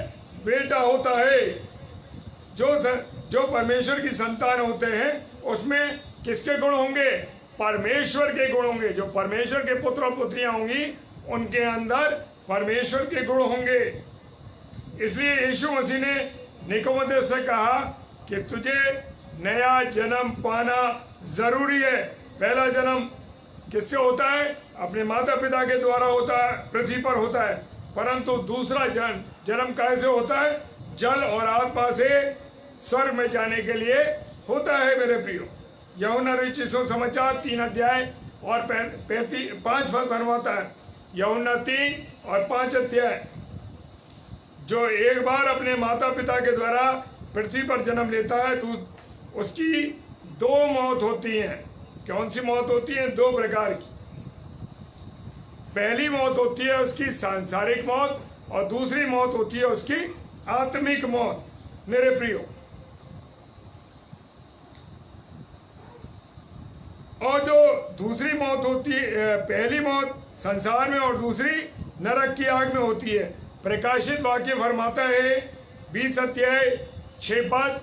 बेटा होता है। जो परमेश्वर की संतान होते हैं उसमें किसके गुण होंगे, परमेश्वर के गुण होंगे। जो परमेश्वर के पुत्र और पुत्रियां होंगी उनके अंदर परमेश्वर के गुण होंगे। इसलिए यीशु मसीह ने निकोदेमुस से कहा कि तुझे नया जन्म पाना जरूरी है। पहला जन्म किससे होता है, अपने माता पिता के द्वारा होता है, पृथ्वी पर होता है। परंतु दूसरा जन्म कैसे होता है, जल और आत्मा से स्वर्ग में जाने के लिए होता है। मेरे प्रियो, यूहन्ना रचित सुसमाचार 3 अध्याय और 5 पद फरमाता है, यूहन्ना 3 और 5 अध्याय, जो एक बार अपने माता पिता के द्वारा पृथ्वी पर जन्म लेता है तो उसकी 2 मौत होती हैं। कौन सी मौत होती है, 2 प्रकार की। पहली मौत होती है उसकी सांसारिक मौत और दूसरी मौत होती है उसकी आत्मिक मौत। मेरे प्रियो, और जो दूसरी मौत होती है, पहली मौत संसार में और दूसरी नरक की आग में होती है। प्रकाशित वाक्य फरमाता है 20 अध्याय 6 पद,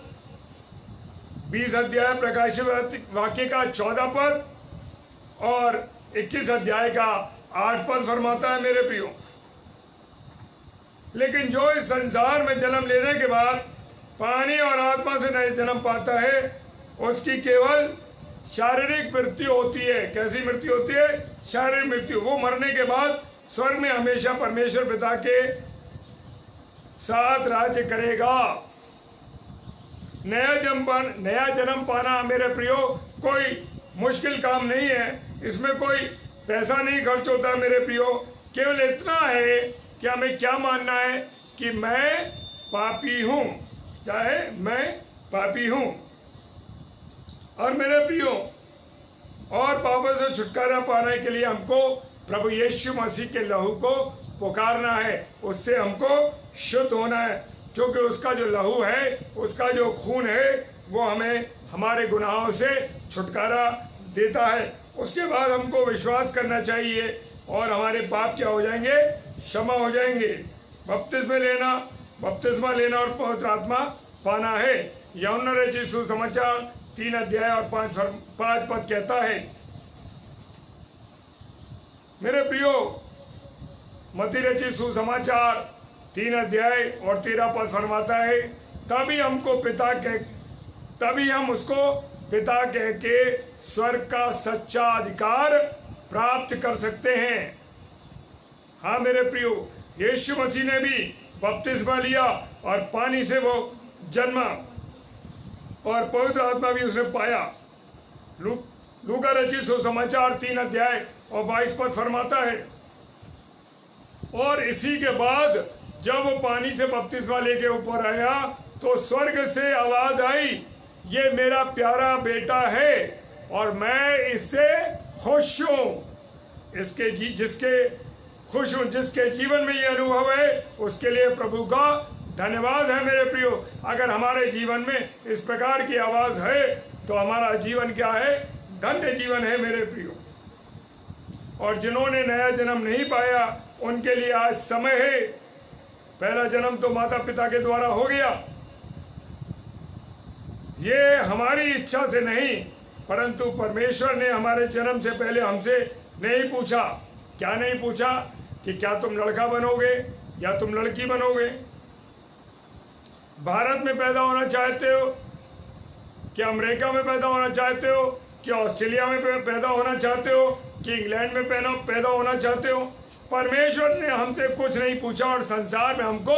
20 अध्याय प्रकाशित वाक्य का 14 पद और 21 अध्याय का 8 पद फरमाता है। मेरे प्रियो, लेकिन जो इस संसार में जन्म लेने के बाद पानी और आत्मा से नए जन्म पाता है उसकी केवल शारीरिक मृत्यु होती है। कैसी मृत्यु होती है, शारीरिक मृत्यु। वो मरने के बाद स्वर्ग में हमेशा परमेश्वर पिता के साथ राज्य करेगा। नया जन्म पाना मेरे प्रियो कोई मुश्किल काम नहीं है। इसमें कोई पैसा नहीं खर्च होता मेरे प्रियो। केवल इतना है कि हमें क्या मानना है कि मैं पापी हूं, चाहे मैं पापी हूं। और मेरे प्रियो, और पापों से छुटकारा पाने के लिए हमको प्रभु यीशु मसीह के लहू को पुकारना है, उससे हमको शुद्ध होना है। क्योंकि उसका जो लहू है, उसका जो खून है, वो हमें हमारे गुनाहों से छुटकारा देता है। उसके बाद हमको विश्वास करना चाहिए और हमारे पाप क्या हो जाएंगे, क्षमा हो जाएंगे। बपतिस्मा लेना और पवित्र आत्मा पाना है। यूहन्ना रचित सुसमाचार 3 अध्याय और 5 पद कहता है। मेरे प्रियो, मत्ती रचित सुसमाचार 3 अध्याय और 13 पद फरमाता है, तभी हम उसको पिता कह के स्वर्ग का सच्चा अधिकार प्राप्त कर सकते हैं। हाँ मेरे प्रियो, यीशु मसीह ने भी बपतिस्मा लिया और पानी से वो जन्मा और पवित्र आत्मा भी उसने पाया। लूका रचित सुसमाचार 3 अध्याय और 22 पद फरमाता है, और इसी के बाद जब वो पानी से बपतिस्मा लेके ऊपर आया तो स्वर्ग से आवाज आई, ये मेरा प्यारा बेटा है और मैं इससे खुश हूं। जिसके जीवन में ये अनुभव है उसके लिए प्रभु का धन्यवाद है। मेरे प्रियो, अगर हमारे जीवन में इस प्रकार की आवाज है तो हमारा जीवन क्या है, धन्य जीवन है मेरे प्रियो। और जिन्होंने नया जन्म नहीं पाया उनके लिए आज समय है। पहला जन्म तो माता पिता के द्वारा हो गया, ये हमारी इच्छा से नहीं, परंतु परमेश्वर ने हमारे जन्म से पहले हमसे नहीं पूछा। क्या नहीं पूछा कि क्या तुम लड़का बनोगे या तुम लड़की बनोगे, भारत में पैदा होना चाहते हो, क्या अमेरिका में पैदा होना चाहते हो, क्या ऑस्ट्रेलिया में पैदा होना चाहते हो, कि इंग्लैंड में पैदा होना चाहते हो। परमेश्वर ने हमसे कुछ नहीं पूछा और संसार में हमको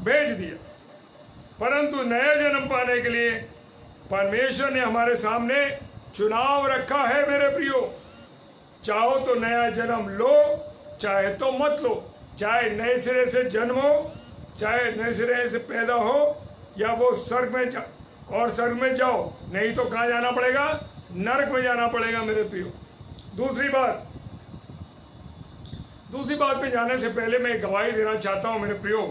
भेज दिया। परंतु नया जन्म पाने के लिए परमेश्वर ने हमारे सामने चुनाव रखा है। मेरे प्रियो, चाहो तो नया जन्म लो, चाहे तो मत लो। चाहे नए सिरे से जन्म हो, चाहे नए सिरे से पैदा हो, या वो स्वर्ग में जाओ, नहीं तो कहाँ जाना पड़ेगा, नरक में जाना पड़ेगा। मेरे प्रियो, दूसरी बात पे जाने से पहले मैं एक गवाही देना चाहता हूँ। मेरे प्रियो,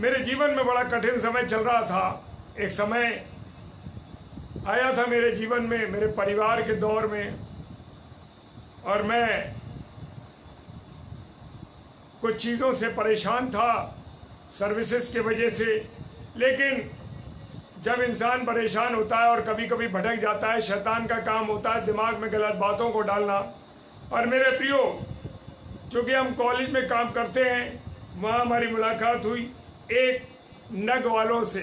मेरे जीवन में बड़ा कठिन समय चल रहा था। एक समय आया था मेरे जीवन में, मेरे परिवार के दौर में, और मैं कुछ चीज़ों से परेशान था सर्विसेज के वजह से। लेकिन जब इंसान परेशान होता है और कभी कभी भटक जाता है, शैतान का काम होता है दिमाग में गलत बातों को डालना। और मेरे प्रियो, चूँकि हम कॉलेज में काम करते हैं, वहाँ हमारी मुलाकात हुई एक नग वालों से,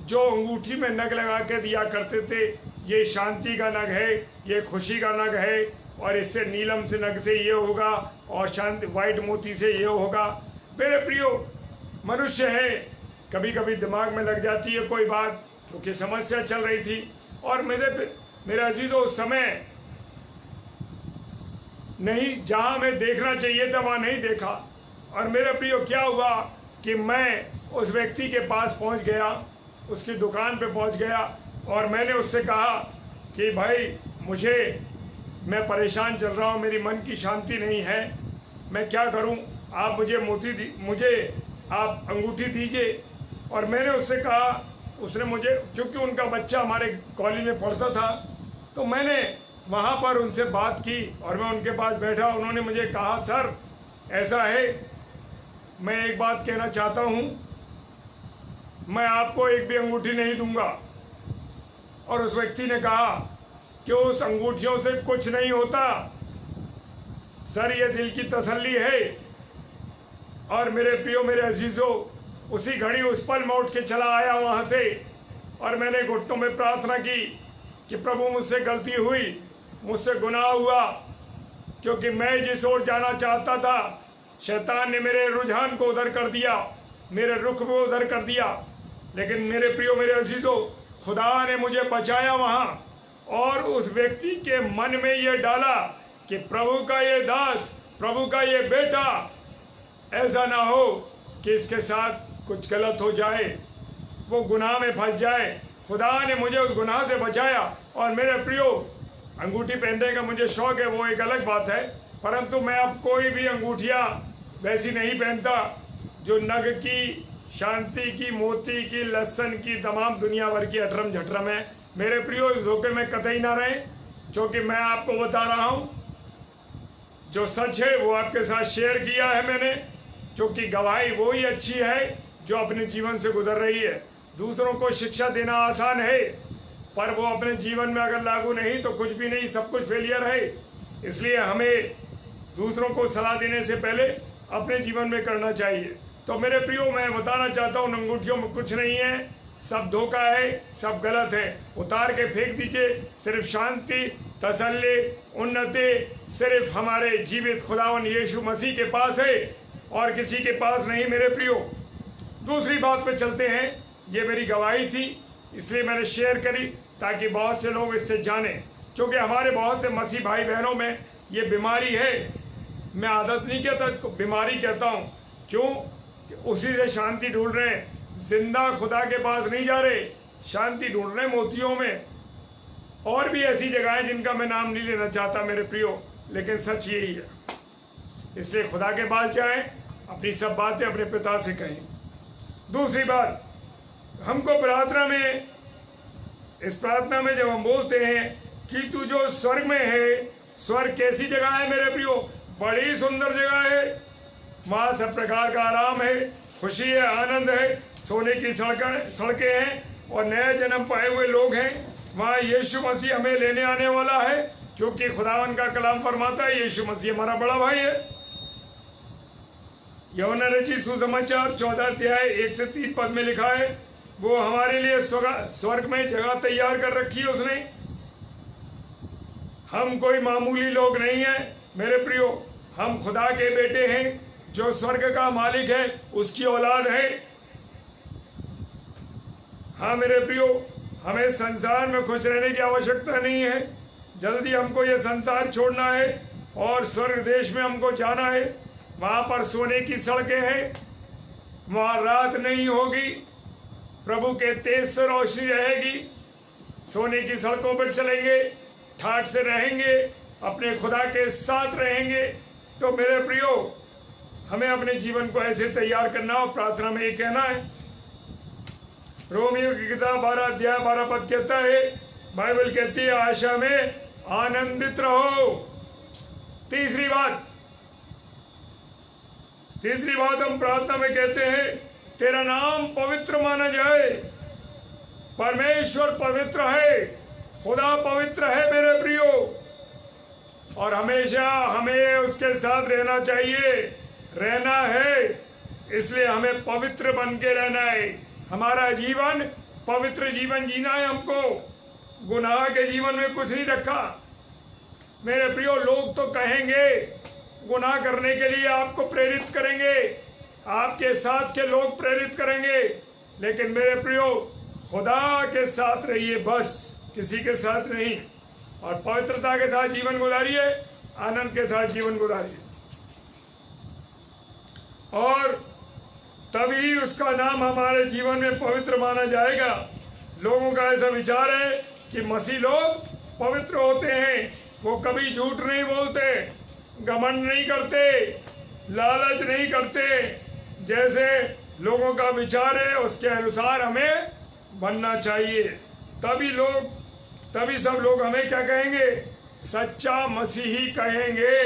जो अंगूठी में नग लगा के दिया करते थे। ये शांति का नग है, ये खुशी का नग है, और इससे नीलम से नग से ये होगा, और शांति वाइट मोती से ये होगा। मेरे प्रियो, मनुष्य है, कभी कभी दिमाग में लग जाती है कोई बात, क्योंकि समस्या चल रही थी। और मेरे अजीजों, उस समय नहीं, जहाँ मैं देखना चाहिए था वहाँ नहीं देखा। और मेरे प्रियो, क्या हुआ कि मैं उस व्यक्ति के पास पहुँच गया, उसकी दुकान पे पहुँच गया, और मैंने उससे कहा कि भाई, मैं परेशान चल रहा हूँ, मेरी मन की शांति नहीं है, मैं क्या करूँ? आप मुझे आप अंगूठी दीजिए। और मैंने उससे कहा, उसने मुझे, क्योंकि उनका बच्चा हमारे कॉलेज में पढ़ता था, तो मैंने वहाँ पर उनसे बात की और मैं उनके पास बैठा। उन्होंने मुझे कहा, सर ऐसा है, मैं एक बात कहना चाहता हूँ, मैं आपको एक भी अंगूठी नहीं दूंगा। और उस व्यक्ति ने कहा कि उस अंगूठियों से कुछ नहीं होता सर, ये दिल की तसल्ली है। और मेरे प्रियो, मेरे अजीजों, उसी घड़ी उस पल मैं उठ के चला आया वहाँ से, और मैंने घुटनों में प्रार्थना की कि प्रभु, मुझसे गलती हुई, मुझसे गुनाह हुआ, क्योंकि मैं जिस ओर जाना चाहता था, शैतान ने मेरे रुझान को उधर कर दिया, मेरे रुख को उधर कर दिया। लेकिन मेरे प्रियो, मेरे अजीजों, खुदा ने मुझे बचाया वहाँ, और उस व्यक्ति के मन में ये डाला कि प्रभु का ये दास, प्रभु का ये बेटा, ऐसा ना हो कि इसके साथ कुछ गलत हो जाए, वो गुनाह में फंस जाए। खुदा ने मुझे उस गुनाह से बचाया। और मेरे प्रियो, अंगूठी पहनने का मुझे शौक है, वो एक अलग बात है, परंतु मैं अब कोई भी अंगूठियाँ वैसी नहीं पहनता जो नग की, शांति की, मोती की, लहसन की, तमाम दुनिया भर की अठरम झटरम है। मेरे प्रियो, इस धोखे में कतई ना रहे, क्योंकि मैं आपको बता रहा हूँ जो सच है वो आपके साथ शेयर किया है मैंने, क्योंकि गवाही वो ही अच्छी है जो अपने जीवन से गुजर रही है। दूसरों को शिक्षा देना आसान है, पर वो अपने जीवन में अगर लागू नहीं तो कुछ भी नहीं, सब कुछ फेलियर है। इसलिए हमें दूसरों को सलाह देने से पहले अपने जीवन में करना चाहिए। तो मेरे प्रियो, मैं बताना चाहता हूँ, अंगूठियों में कुछ नहीं है, सब धोखा है, सब गलत है, उतार के फेंक दीजिए। सिर्फ शांति, तसल्ली, उन्नति सिर्फ हमारे जीवित खुदावन यीशु मसीह के पास है, और किसी के पास नहीं। मेरे प्रियो, दूसरी बात पे चलते हैं। ये मेरी गवाही थी, इसलिए मैंने शेयर करी ताकि बहुत से लोग इससे जाने, क्योंकि हमारे बहुत से मसीह भाई बहनों में ये बीमारी है। मैं आदत नहीं कहता, बीमारी कहता हूँ। क्यों? उसी से शांति ढूंढ रहे हैं, जिंदा खुदा के पास नहीं जा रहे, शांति ढूंढ रहे हैं मोतियों में। और भी ऐसी जगहें जिनका मैं नाम नहीं लेना चाहता मेरे प्रियो, लेकिन सच यही है। इसलिए खुदा के पास जाएं, अपनी सब बातें अपने पिता से कहें। दूसरी बात, हमको प्रार्थना में, इस प्रार्थना में जब हम बोलते हैं कि तू जो स्वर्ग में है, स्वर्ग कैसी जगह है मेरे प्रियो? बड़ी सुंदर जगह है, वहाँ सब प्रकार का आराम है, खुशी है, आनंद है, सोने की सड़कें हैं, और नए जन्म पाए हुए लोग हैं। वहाँ यीशु मसीह हमें लेने आने वाला है, क्योंकि खुदावन का कलाम फरमाता है यीशु मसीह हमारा बड़ा भाई है। यूहन्ना रचित सुसमाचार 14 अध्याय 1 से 3 पद में लिखा है, वो हमारे लिए स्वर्ग में जगह तैयार कर रखी है उसने। हम कोई मामूली लोग नहीं हैं मेरे प्रियो, हम खुदा के बेटे हैं, जो स्वर्ग का मालिक है उसकी औलाद है। हाँ मेरे प्रियो, हमें संसार में खुश रहने की आवश्यकता नहीं है। जल्दी हमको ये संसार छोड़ना है और स्वर्ग देश में हमको जाना है। वहाँ पर सोने की सड़कें हैं, वहाँ रात नहीं होगी, प्रभु के तेज से रोशनी रहेगी। सोने की सड़कों पर चलेंगे, ठाठ से रहेंगे, अपने खुदा के साथ रहेंगे। तो मेरे प्रियो, हमें अपने जीवन को ऐसे तैयार करना और प्रार्थना में ये कहना है। रोमियो की किताब 12 अध्याय 12 पद कहता है, बाइबल कहती है आशा में आनंदित रहो। तीसरी बात हम प्रार्थना में कहते हैं, तेरा नाम पवित्र माना जाए। परमेश्वर पवित्र है, खुदा पवित्र है मेरे प्रियो, और हमेशा हमें उसके साथ रहना चाहिए, रहना है। इसलिए हमें पवित्र बन के रहना है। हमारा जीवन पवित्र जीवन जीना है हमको। गुनाह के जीवन में कुछ नहीं रखा मेरे प्रियो। लोग तो कहेंगे, गुनाह करने के लिए आपको प्रेरित करेंगे, आपके साथ के लोग प्रेरित करेंगे, लेकिन मेरे प्रियो खुदा के साथ रहिए, बस किसी के साथ नहीं। और पवित्रता के साथ जीवन गुजारिए, आनंद के साथ जीवन गुजारिए, और तभी उसका नाम हमारे जीवन में पवित्र माना जाएगा। लोगों का ऐसा विचार है कि मसीह लोग पवित्र होते हैं, वो कभी झूठ नहीं बोलते, घमंड नहीं करते, लालच नहीं करते। जैसे लोगों का विचार है उसके अनुसार हमें बनना चाहिए। तभी सब लोग हमें क्या कहेंगे? सच्चा मसीही कहेंगे।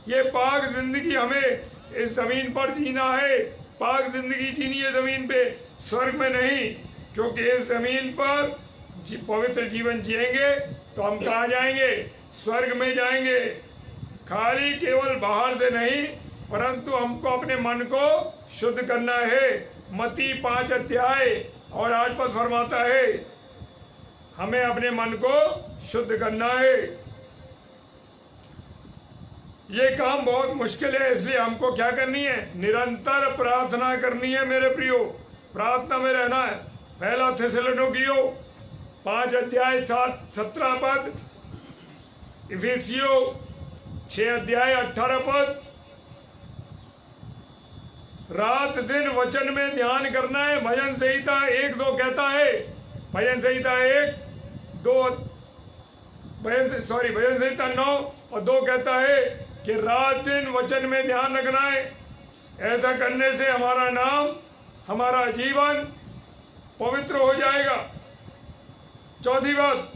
ये पाक जिंदगी हमें इस जमीन पर जीना है। पाक जिंदगी जीनी है जमीन पे, स्वर्ग में नहीं। क्योंकि इस जमीन पर पवित्र जीवन जिएंगे तो हम कहाँ जाएंगे? स्वर्ग में जाएंगे। खाली केवल बाहर से नहीं, परंतु हमको अपने मन को शुद्ध करना है। मत्ती 5 अध्याय और 8 पद फरमाता है, हमें अपने मन को शुद्ध करना है। ये काम बहुत मुश्किल है, इसलिए हमको क्या करनी है? निरंतर प्रार्थना करनी है मेरे प्रियो, प्रार्थना में रहना है। पहला थिस्सलुनीकियों 5 अध्याय 17 पद, इफिसियों 6 अध्याय 18 पद। रात दिन वचन में ध्यान करना है। भजन संहिता 1-2 कहता है, भजन संहिता 9 और 2 कहता है कि रात दिन वचन में ध्यान रखना है। ऐसा करने से हमारा नाम, हमारा जीवन पवित्र हो जाएगा। चौथी बात,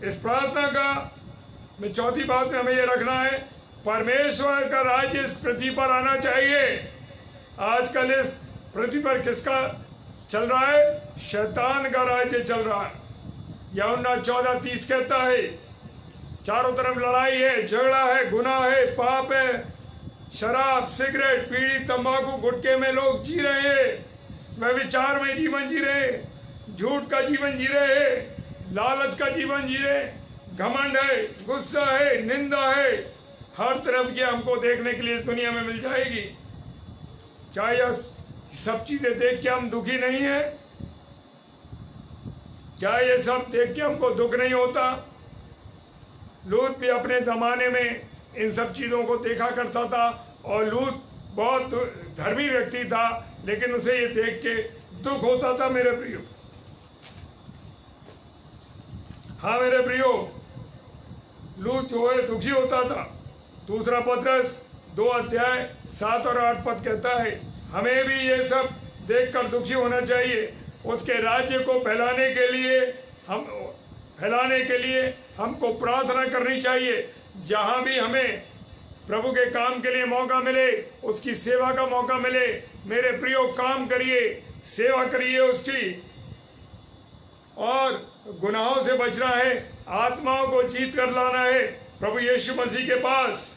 इस प्रार्थना का में चौथी बात में हमें ये रखना है, परमेश्वर का राज्य इस पृथ्वी पर आना चाहिए। आजकल इस पृथ्वी पर किसका चल रहा है? शैतान का राज्य चल रहा है। यूहन्ना 14:30 कहता है, चारों तरफ लड़ाई है, झगड़ा है, गुनाह है, पाप है, शराब, सिगरेट, बीड़ी, तंबाकू, गुटखे में लोग जी रहे हैं, व्यभिचार में जीवन जी रहे, झूठ का जीवन जी रहे, लालच का जीवन जी रहे, घमंड है, गुस्सा है, निंदा है, हर तरफ की हमको देखने के लिए दुनिया में मिल जाएगी। क्या यह सब चीजें देख के हम दुखी नहीं है? क्या ये सब देख के हमको दुख नहीं होता? लूत भी अपने जमाने में इन सब चीजों को देखा करता था, और लूत बहुत धर्मी व्यक्ति था, लेकिन उसे ये देख के दुख होता था मेरे प्रियो। हाँ मेरे प्रियो, लूत जो है दुखी होता था। दूसरा पत्रस 2 अध्याय 7 और 8 पद कहता है, हमें भी ये सब देखकर दुखी होना चाहिए। उसके राज्य को फैलाने के लिए हमको प्रार्थना करनी चाहिए। जहाँ भी हमें प्रभु के काम के लिए मौका मिले, उसकी सेवा का मौका मिले, मेरे प्रियो काम करिए, सेवा करिए उसकी। और गुनाहों से बचना है, आत्माओं को जीत कर लाना है प्रभु यीशु मसीह के पास।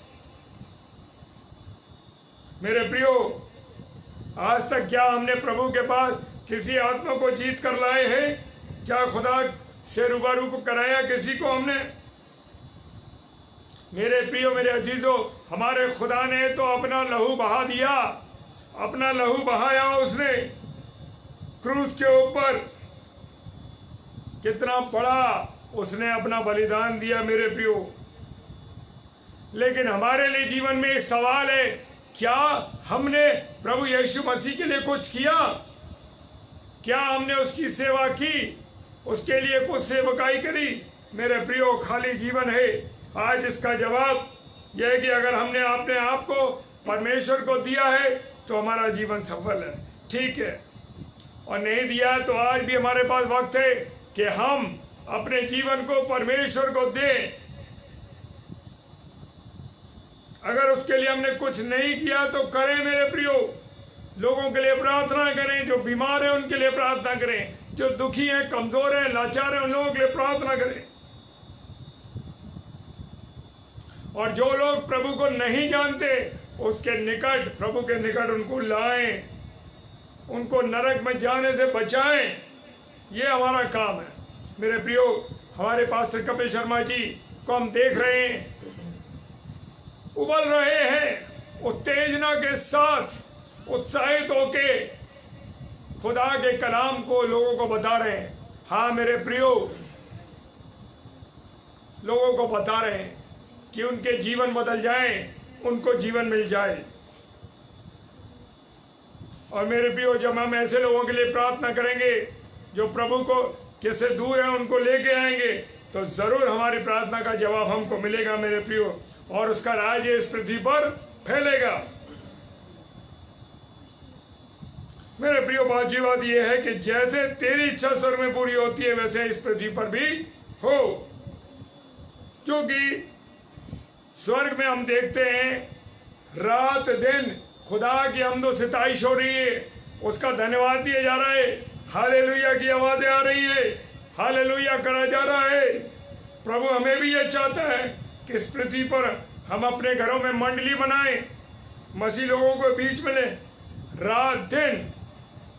मेरे प्रियो, आज तक क्या हमने प्रभु के पास किसी आत्मा को जीत कर लाए हैं? क्या खुदा से रूबरू कराया किसी को हमने? मेरे प्रियो, मेरे अजीजों, हमारे खुदा ने तो अपना लहू बहा दिया, अपना लहू बहाया उसने क्रूस के ऊपर। कितना बड़ा उसने अपना बलिदान दिया मेरे प्रियो। लेकिन हमारे लिए जीवन में एक सवाल है, क्या हमने प्रभु यीशु मसीह के लिए कुछ किया? क्या हमने उसकी सेवा की, उसके लिए कुछ सेवकाई करी? मेरे प्रियो, खाली जीवन है। आज इसका जवाब यह है कि अगर हमने अपने आप को परमेश्वर को दिया है तो हमारा जीवन सफल है, ठीक है। और नहीं दिया तो आज भी हमारे पास वक्त है कि हम अपने जीवन को परमेश्वर को दें। अगर उसके लिए हमने कुछ नहीं किया तो करें मेरे प्रियो। लोगों के लिए प्रार्थना करें, जो बीमार हैं उनके लिए प्रार्थना करें, जो दुखी हैं, कमजोर हैं, लाचार हैं, उन लोगों के लिए प्रार्थना करें। और जो लोग प्रभु को नहीं जानते उसके निकट, प्रभु के निकट उनको लाएं, उनको नरक में जाने से बचाएं। ये हमारा काम है मेरे प्रियो। हमारे पास्टर कपिल शर्मा जी को हम देख रहे हैं, उबल रहे हैं, उत्तेजना के साथ उत्साहित होके खुदा के कलाम को लोगों को बता रहे हैं। हाँ मेरे प्रियो, लोगों को बता रहे हैं कि उनके जीवन बदल जाए, उनको जीवन मिल जाए। और मेरे प्रियो, जब हम ऐसे लोगों के लिए प्रार्थना करेंगे जो प्रभु को किससे दूर है, उनको लेके आएंगे, तो जरूर हमारी प्रार्थना का जवाब हमको मिलेगा मेरे प्रियो, और उसका राज्य इस पृथ्वी पर फैलेगा। मेरे प्रियो, पांचवी बात यह है कि जैसे तेरी इच्छा स्वर्ग में पूरी होती है वैसे इस पृथ्वी पर भी हो। क्योंकि स्वर्ग में हम देखते हैं रात दिन खुदा की हमदो सिताइश हो रही है, उसका धन्यवाद दिया जा रहा है, हालेलुया की आवाजें आ रही है, हालेलुया करा जा रहा है। प्रभु हमें भी यह चाहता है कि इस पृथ्वी पर हम अपने घरों में मंडली बनाएं, मसीह लोगों को बीच में लें, रात दिन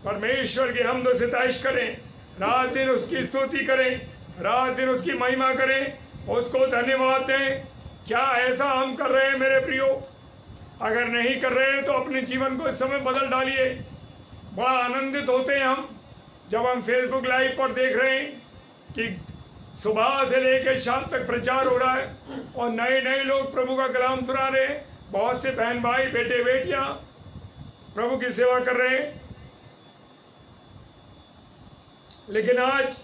परमेश्वर की हमदो सिताइश करें, रात दिन उसकी स्तुति करें, रात दिन उसकी महिमा करें, उसको धन्यवाद दें। क्या ऐसा हम कर रहे हैं मेरे प्रियो? अगर नहीं कर रहे हैं तो अपने जीवन को इस समय बदल डालिए। बड़ा आनंदित होते हैं हम जब हम फेसबुक लाइव पर देख रहे हैं कि सुबह से लेकर शाम तक प्रचार हो रहा है और नए नए लोग प्रभु का कलाम सुना रहे हैं। बहुत से बहन भाई, बेटे बेटियां प्रभु की सेवा कर रहे हैं। लेकिन आज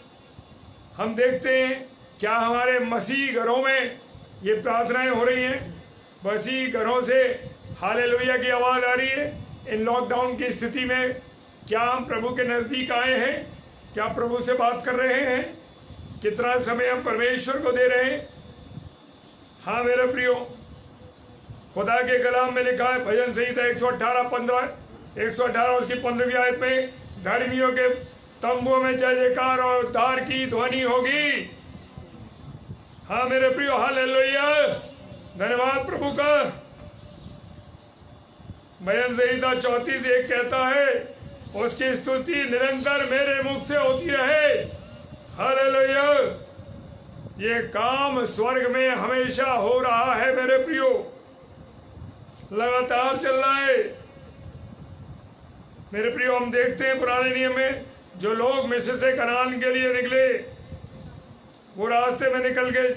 हम देखते हैं क्या हमारे मसीह घरों में ये प्रार्थनाएं हो रही हैं? मसीह घरों से हालेलुया की आवाज आ रही है? इन लॉकडाउन की स्थिति में क्या हम प्रभु के नजदीक आए हैं? क्या प्रभु से बात कर रहे हैं? कितना समय हम परमेश्वर को दे रहे हैं? हाँ मेरे प्रियो, खुदा के कलाम में लिखा है, भजन संहिता 118 उसकी 15वीं आयत में, धर्मियों के तंबुओं में जय जयकार और उद्धार की ध्वनि होगी। हाँ मेरे प्रियो, हालेलुया, धन्यवाद प्रभु का। भजन संहिता 34:1 कहता है, उसकी स्तुति निरंतर मेरे मुख से होती रहे। हालेलुया। ये काम स्वर्ग में हमेशा हो रहा है मेरे प्रियो, लगातार चल रहा है मेरे प्रियो। हम देखते हैं पुराने नियम में जो लोग मिस्र से कनान के लिए निकले, वो रास्ते में निकल के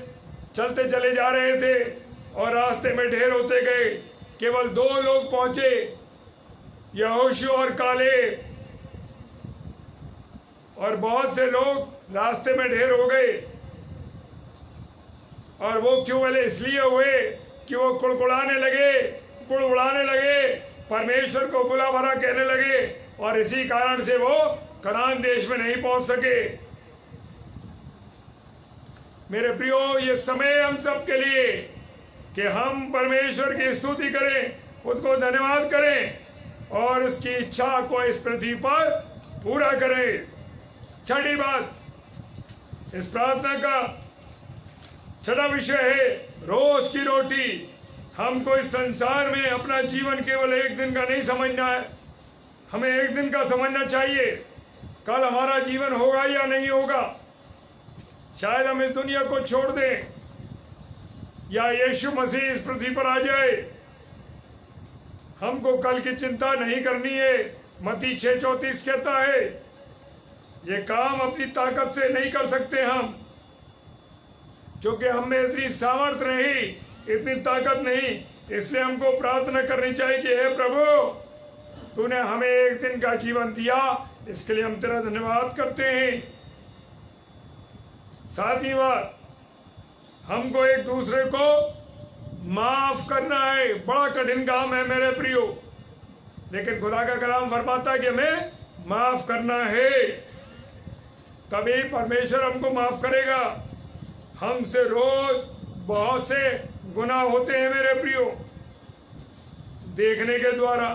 चलते चले जा रहे थे और रास्ते में ढेर होते गए। केवल 2 लोग पहुंचे, यहोशू और कालेब, और बहुत से लोग रास्ते में ढेर हो गए। और वो क्यों वाले इसलिए हुए कि वो कुड़कुड़ाने लगे, कुड़कुड़ाने लगे, परमेश्वर को बुला भरा कहने लगे, और इसी कारण से वो कनान देश में नहीं पहुंच सके। मेरे प्रियो, ये समय हम सब के लिए कि हम परमेश्वर की स्तुति करें, उसको धन्यवाद करें और उसकी इच्छा को इस पृथ्वी पर पूरा करें। छठी बात, इस प्रार्थना का छठा विषय है रोज की रोटी। हमको इस संसार में अपना जीवन केवल एक दिन का नहीं समझना है, हमें एक दिन का समझना चाहिए। कल हमारा जीवन होगा या नहीं होगा, शायद हम इस दुनिया को छोड़ दें या यीशु मसीह इस पृथ्वी पर आ जाए। हमको कल की चिंता नहीं करनी है। मत्ती 6:34 कहता है, ये काम अपनी ताकत से नहीं कर सकते हम, क्योंकि हम में इतनी सामर्थ्य नहीं, इतनी ताकत नहीं। इसलिए हमको प्रार्थना करनी चाहिए कि हे प्रभु, तूने हमें एक दिन का जीवन दिया, इसके लिए हम तेरा धन्यवाद करते हैं। सातवीं बात, हमको एक दूसरे को माफ करना है। बड़ा कठिन काम है मेरे प्रियो, लेकिन खुदा का कलाम फरमाता है कि हमें माफ करना है, तभी परमेश्वर हमको माफ करेगा। हमसे रोज बहुत से गुनाह होते हैं मेरे प्रियो, देखने के द्वारा,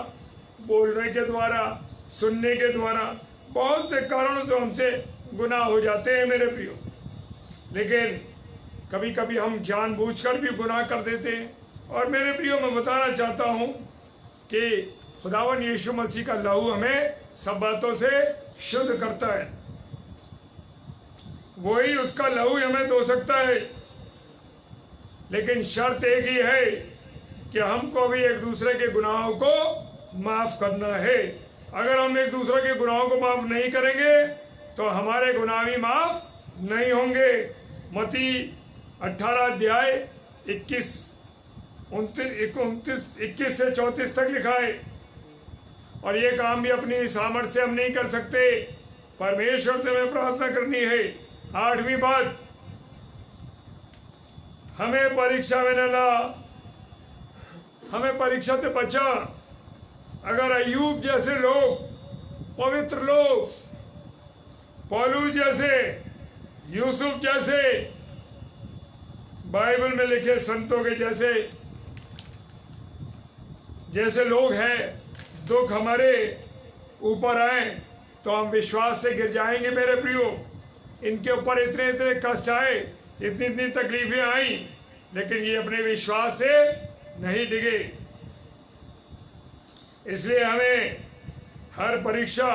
बोलने के द्वारा, सुनने के द्वारा, बहुत से कारणों से हमसे गुनाह हो जाते हैं मेरे प्रियो। लेकिन कभी कभी हम जानबूझकर भी गुनाह कर देते हैं। और मेरे प्रियो, मैं बताना चाहता हूँ कि खुदावन यीशु मसीह का लहू हमें सब बातों से शुद्ध करता है। वही उसका लहू हमें धो सकता है, लेकिन शर्त एक ही है कि हमको भी एक दूसरे के गुनाहों को माफ करना है। अगर हम एक दूसरे के गुनाहों को माफ नहीं करेंगे तो हमारे गुनाह भी माफ नहीं होंगे। मत्ती 18 अध्याय 21 से 34 तक लिखा है। और ये काम भी अपनी सामर्थ्य से हम नहीं कर सकते, परमेश्वर से हमें प्रार्थना करनी है। 8वीं बात, हमें परीक्षा में न ला, हमें परीक्षा से बचा। अगर अय्यूब जैसे लोग, पवित्र लोग, पौलुस जैसे, यूसुफ जैसे, बाइबल में लिखे संतों के जैसे लोग हैं, दुख हमारे ऊपर आए तो हम विश्वास से गिर जाएंगे मेरे प्रियो। इनके ऊपर इतने इतने कष्ट आए, इतनी इतनी तकलीफें आई, लेकिन ये अपने विश्वास से नहीं डिगे। इसलिए हमें हर परीक्षा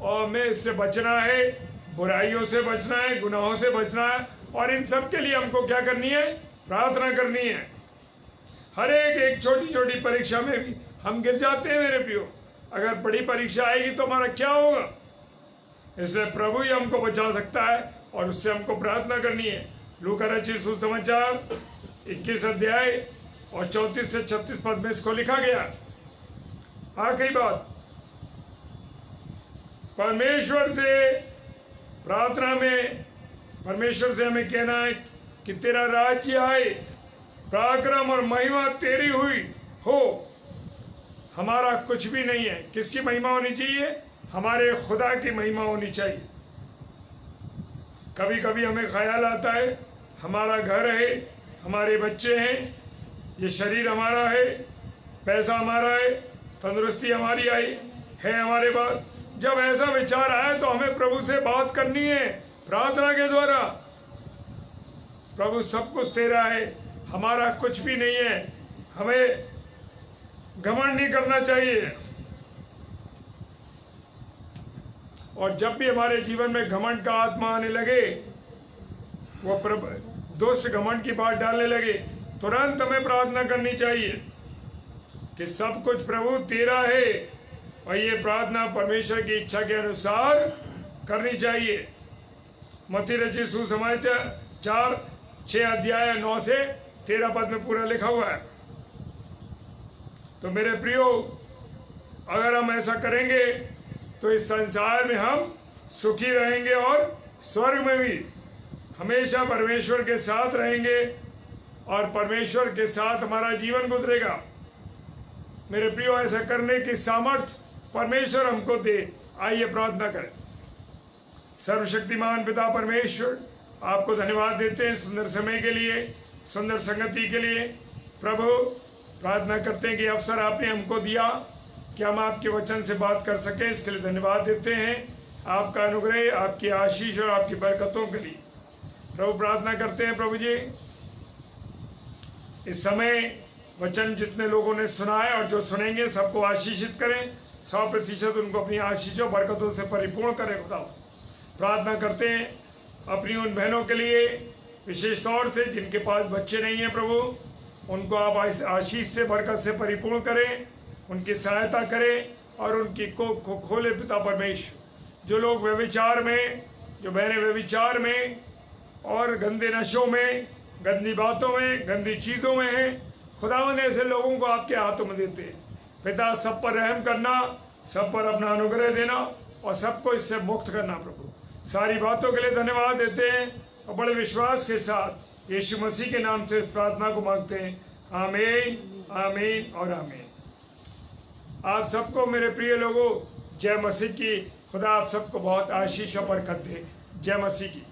और में इससे बचना है, बुराइयों से बचना है, गुनाहों से बचना है। और इन सब के लिए हमको क्या करनी है? प्रार्थना करनी है। हर एक छोटी छोटी परीक्षा में भी हम गिर जाते हैं मेरे प्रियो। अगर बड़ी परीक्षा आएगी तो हमारा क्या होगा? इसलिए प्रभु ही हमको बचा सकता है और उससे हमको प्रार्थना करनी है। लूका रचित सुसमाचार 21 अध्याय और 34 से 36 पद में इसको लिखा गया। आखिरी बात, परमेश्वर से प्रार्थना में परमेश्वर से हमें कहना है कि तेरा राज्य आए, पराक्रम और महिमा तेरी हुई हो। हमारा कुछ भी नहीं है। किसकी महिमा होनी चाहिए? हमारे खुदा की महिमा होनी चाहिए। कभी कभी हमें ख्याल आता है हमारा घर है, हमारे बच्चे हैं, ये शरीर हमारा है, पैसा हमारा है, तंदुरुस्ती हमारी आई है हमारे पास। जब ऐसा विचार आए तो हमें प्रभु से बात करनी है प्रार्थना के द्वारा। प्रभु सब कुछ तेरा है, हमारा कुछ भी नहीं है। हमें घमंड नहीं करना चाहिए। और जब भी हमारे जीवन में घमंड का आत्मा आने लगे, वो दुष्ट घमंड की बात डालने लगे, तुरंत हमें प्रार्थना करनी चाहिए कि सब कुछ प्रभु तेरा है। और ये प्रार्थना परमेश्वर की इच्छा के अनुसार करनी चाहिए। मत्ती रचित सुसमाचार 4-6 अध्याय 9 से 13 पद में पूरा लिखा हुआ है। तो मेरे प्रियो, अगर हम ऐसा करेंगे तो इस संसार में हम सुखी रहेंगे और स्वर्ग में भी हमेशा परमेश्वर के साथ रहेंगे और परमेश्वर के साथ हमारा जीवन गुजरेगा। मेरे प्रियो, ऐसा करने की सामर्थ परमेश्वर हमको दे। आइए प्रार्थना करें। सर्वशक्तिमान पिता परमेश्वर, आपको धन्यवाद देते हैं सुंदर समय के लिए, सुंदर संगति के लिए। प्रभु, प्रार्थना करते हैं कि अवसर आपने हमको दिया कि हम आपके वचन से बात कर सकें, इसके लिए धन्यवाद देते हैं। आपका अनुग्रह, आपकी आशीष और आपकी बरकतों के लिए प्रभु प्रार्थना करते हैं। प्रभु जी, इस समय वचन जितने लोगों ने सुना है और जो सुनेंगे सबको आशीषित करें, 100% उनको अपनी आशीषों बरकतों से परिपूर्ण करें। खुदा, प्रार्थना करते हैं अपनी उन बहनों के लिए, विशेष तौर से जिनके पास बच्चे नहीं हैं। प्रभु, उनको आप आशीष से, बरकत से परिपूर्ण करें, उनकी सहायता करें और उनकी को खोले पिता परमेश्वर। जो लोग व्यभिचार में, जो बहनें व्यभिचार में और गंदे नशों में, गंदी बातों में, गंदी चीज़ों में हैं, खुदावन ऐसे लोगों को आपके हाथों में देते हैं। पिता, सब पर रहम करना, सब पर अपना अनुग्रह देना और सबको इससे मुक्त करना। प्रभु, सारी बातों के लिए धन्यवाद देते हैं और बड़े विश्वास के साथ यीशु मसीह के नाम से इस प्रार्थना को मांगते हैं। आमीन, आमीन और आमीन। आप सबको मेरे प्रिय लोगों, जय मसीह की। खुदा आप सबको बहुत आशीष और बरकत दे। जय मसीह की।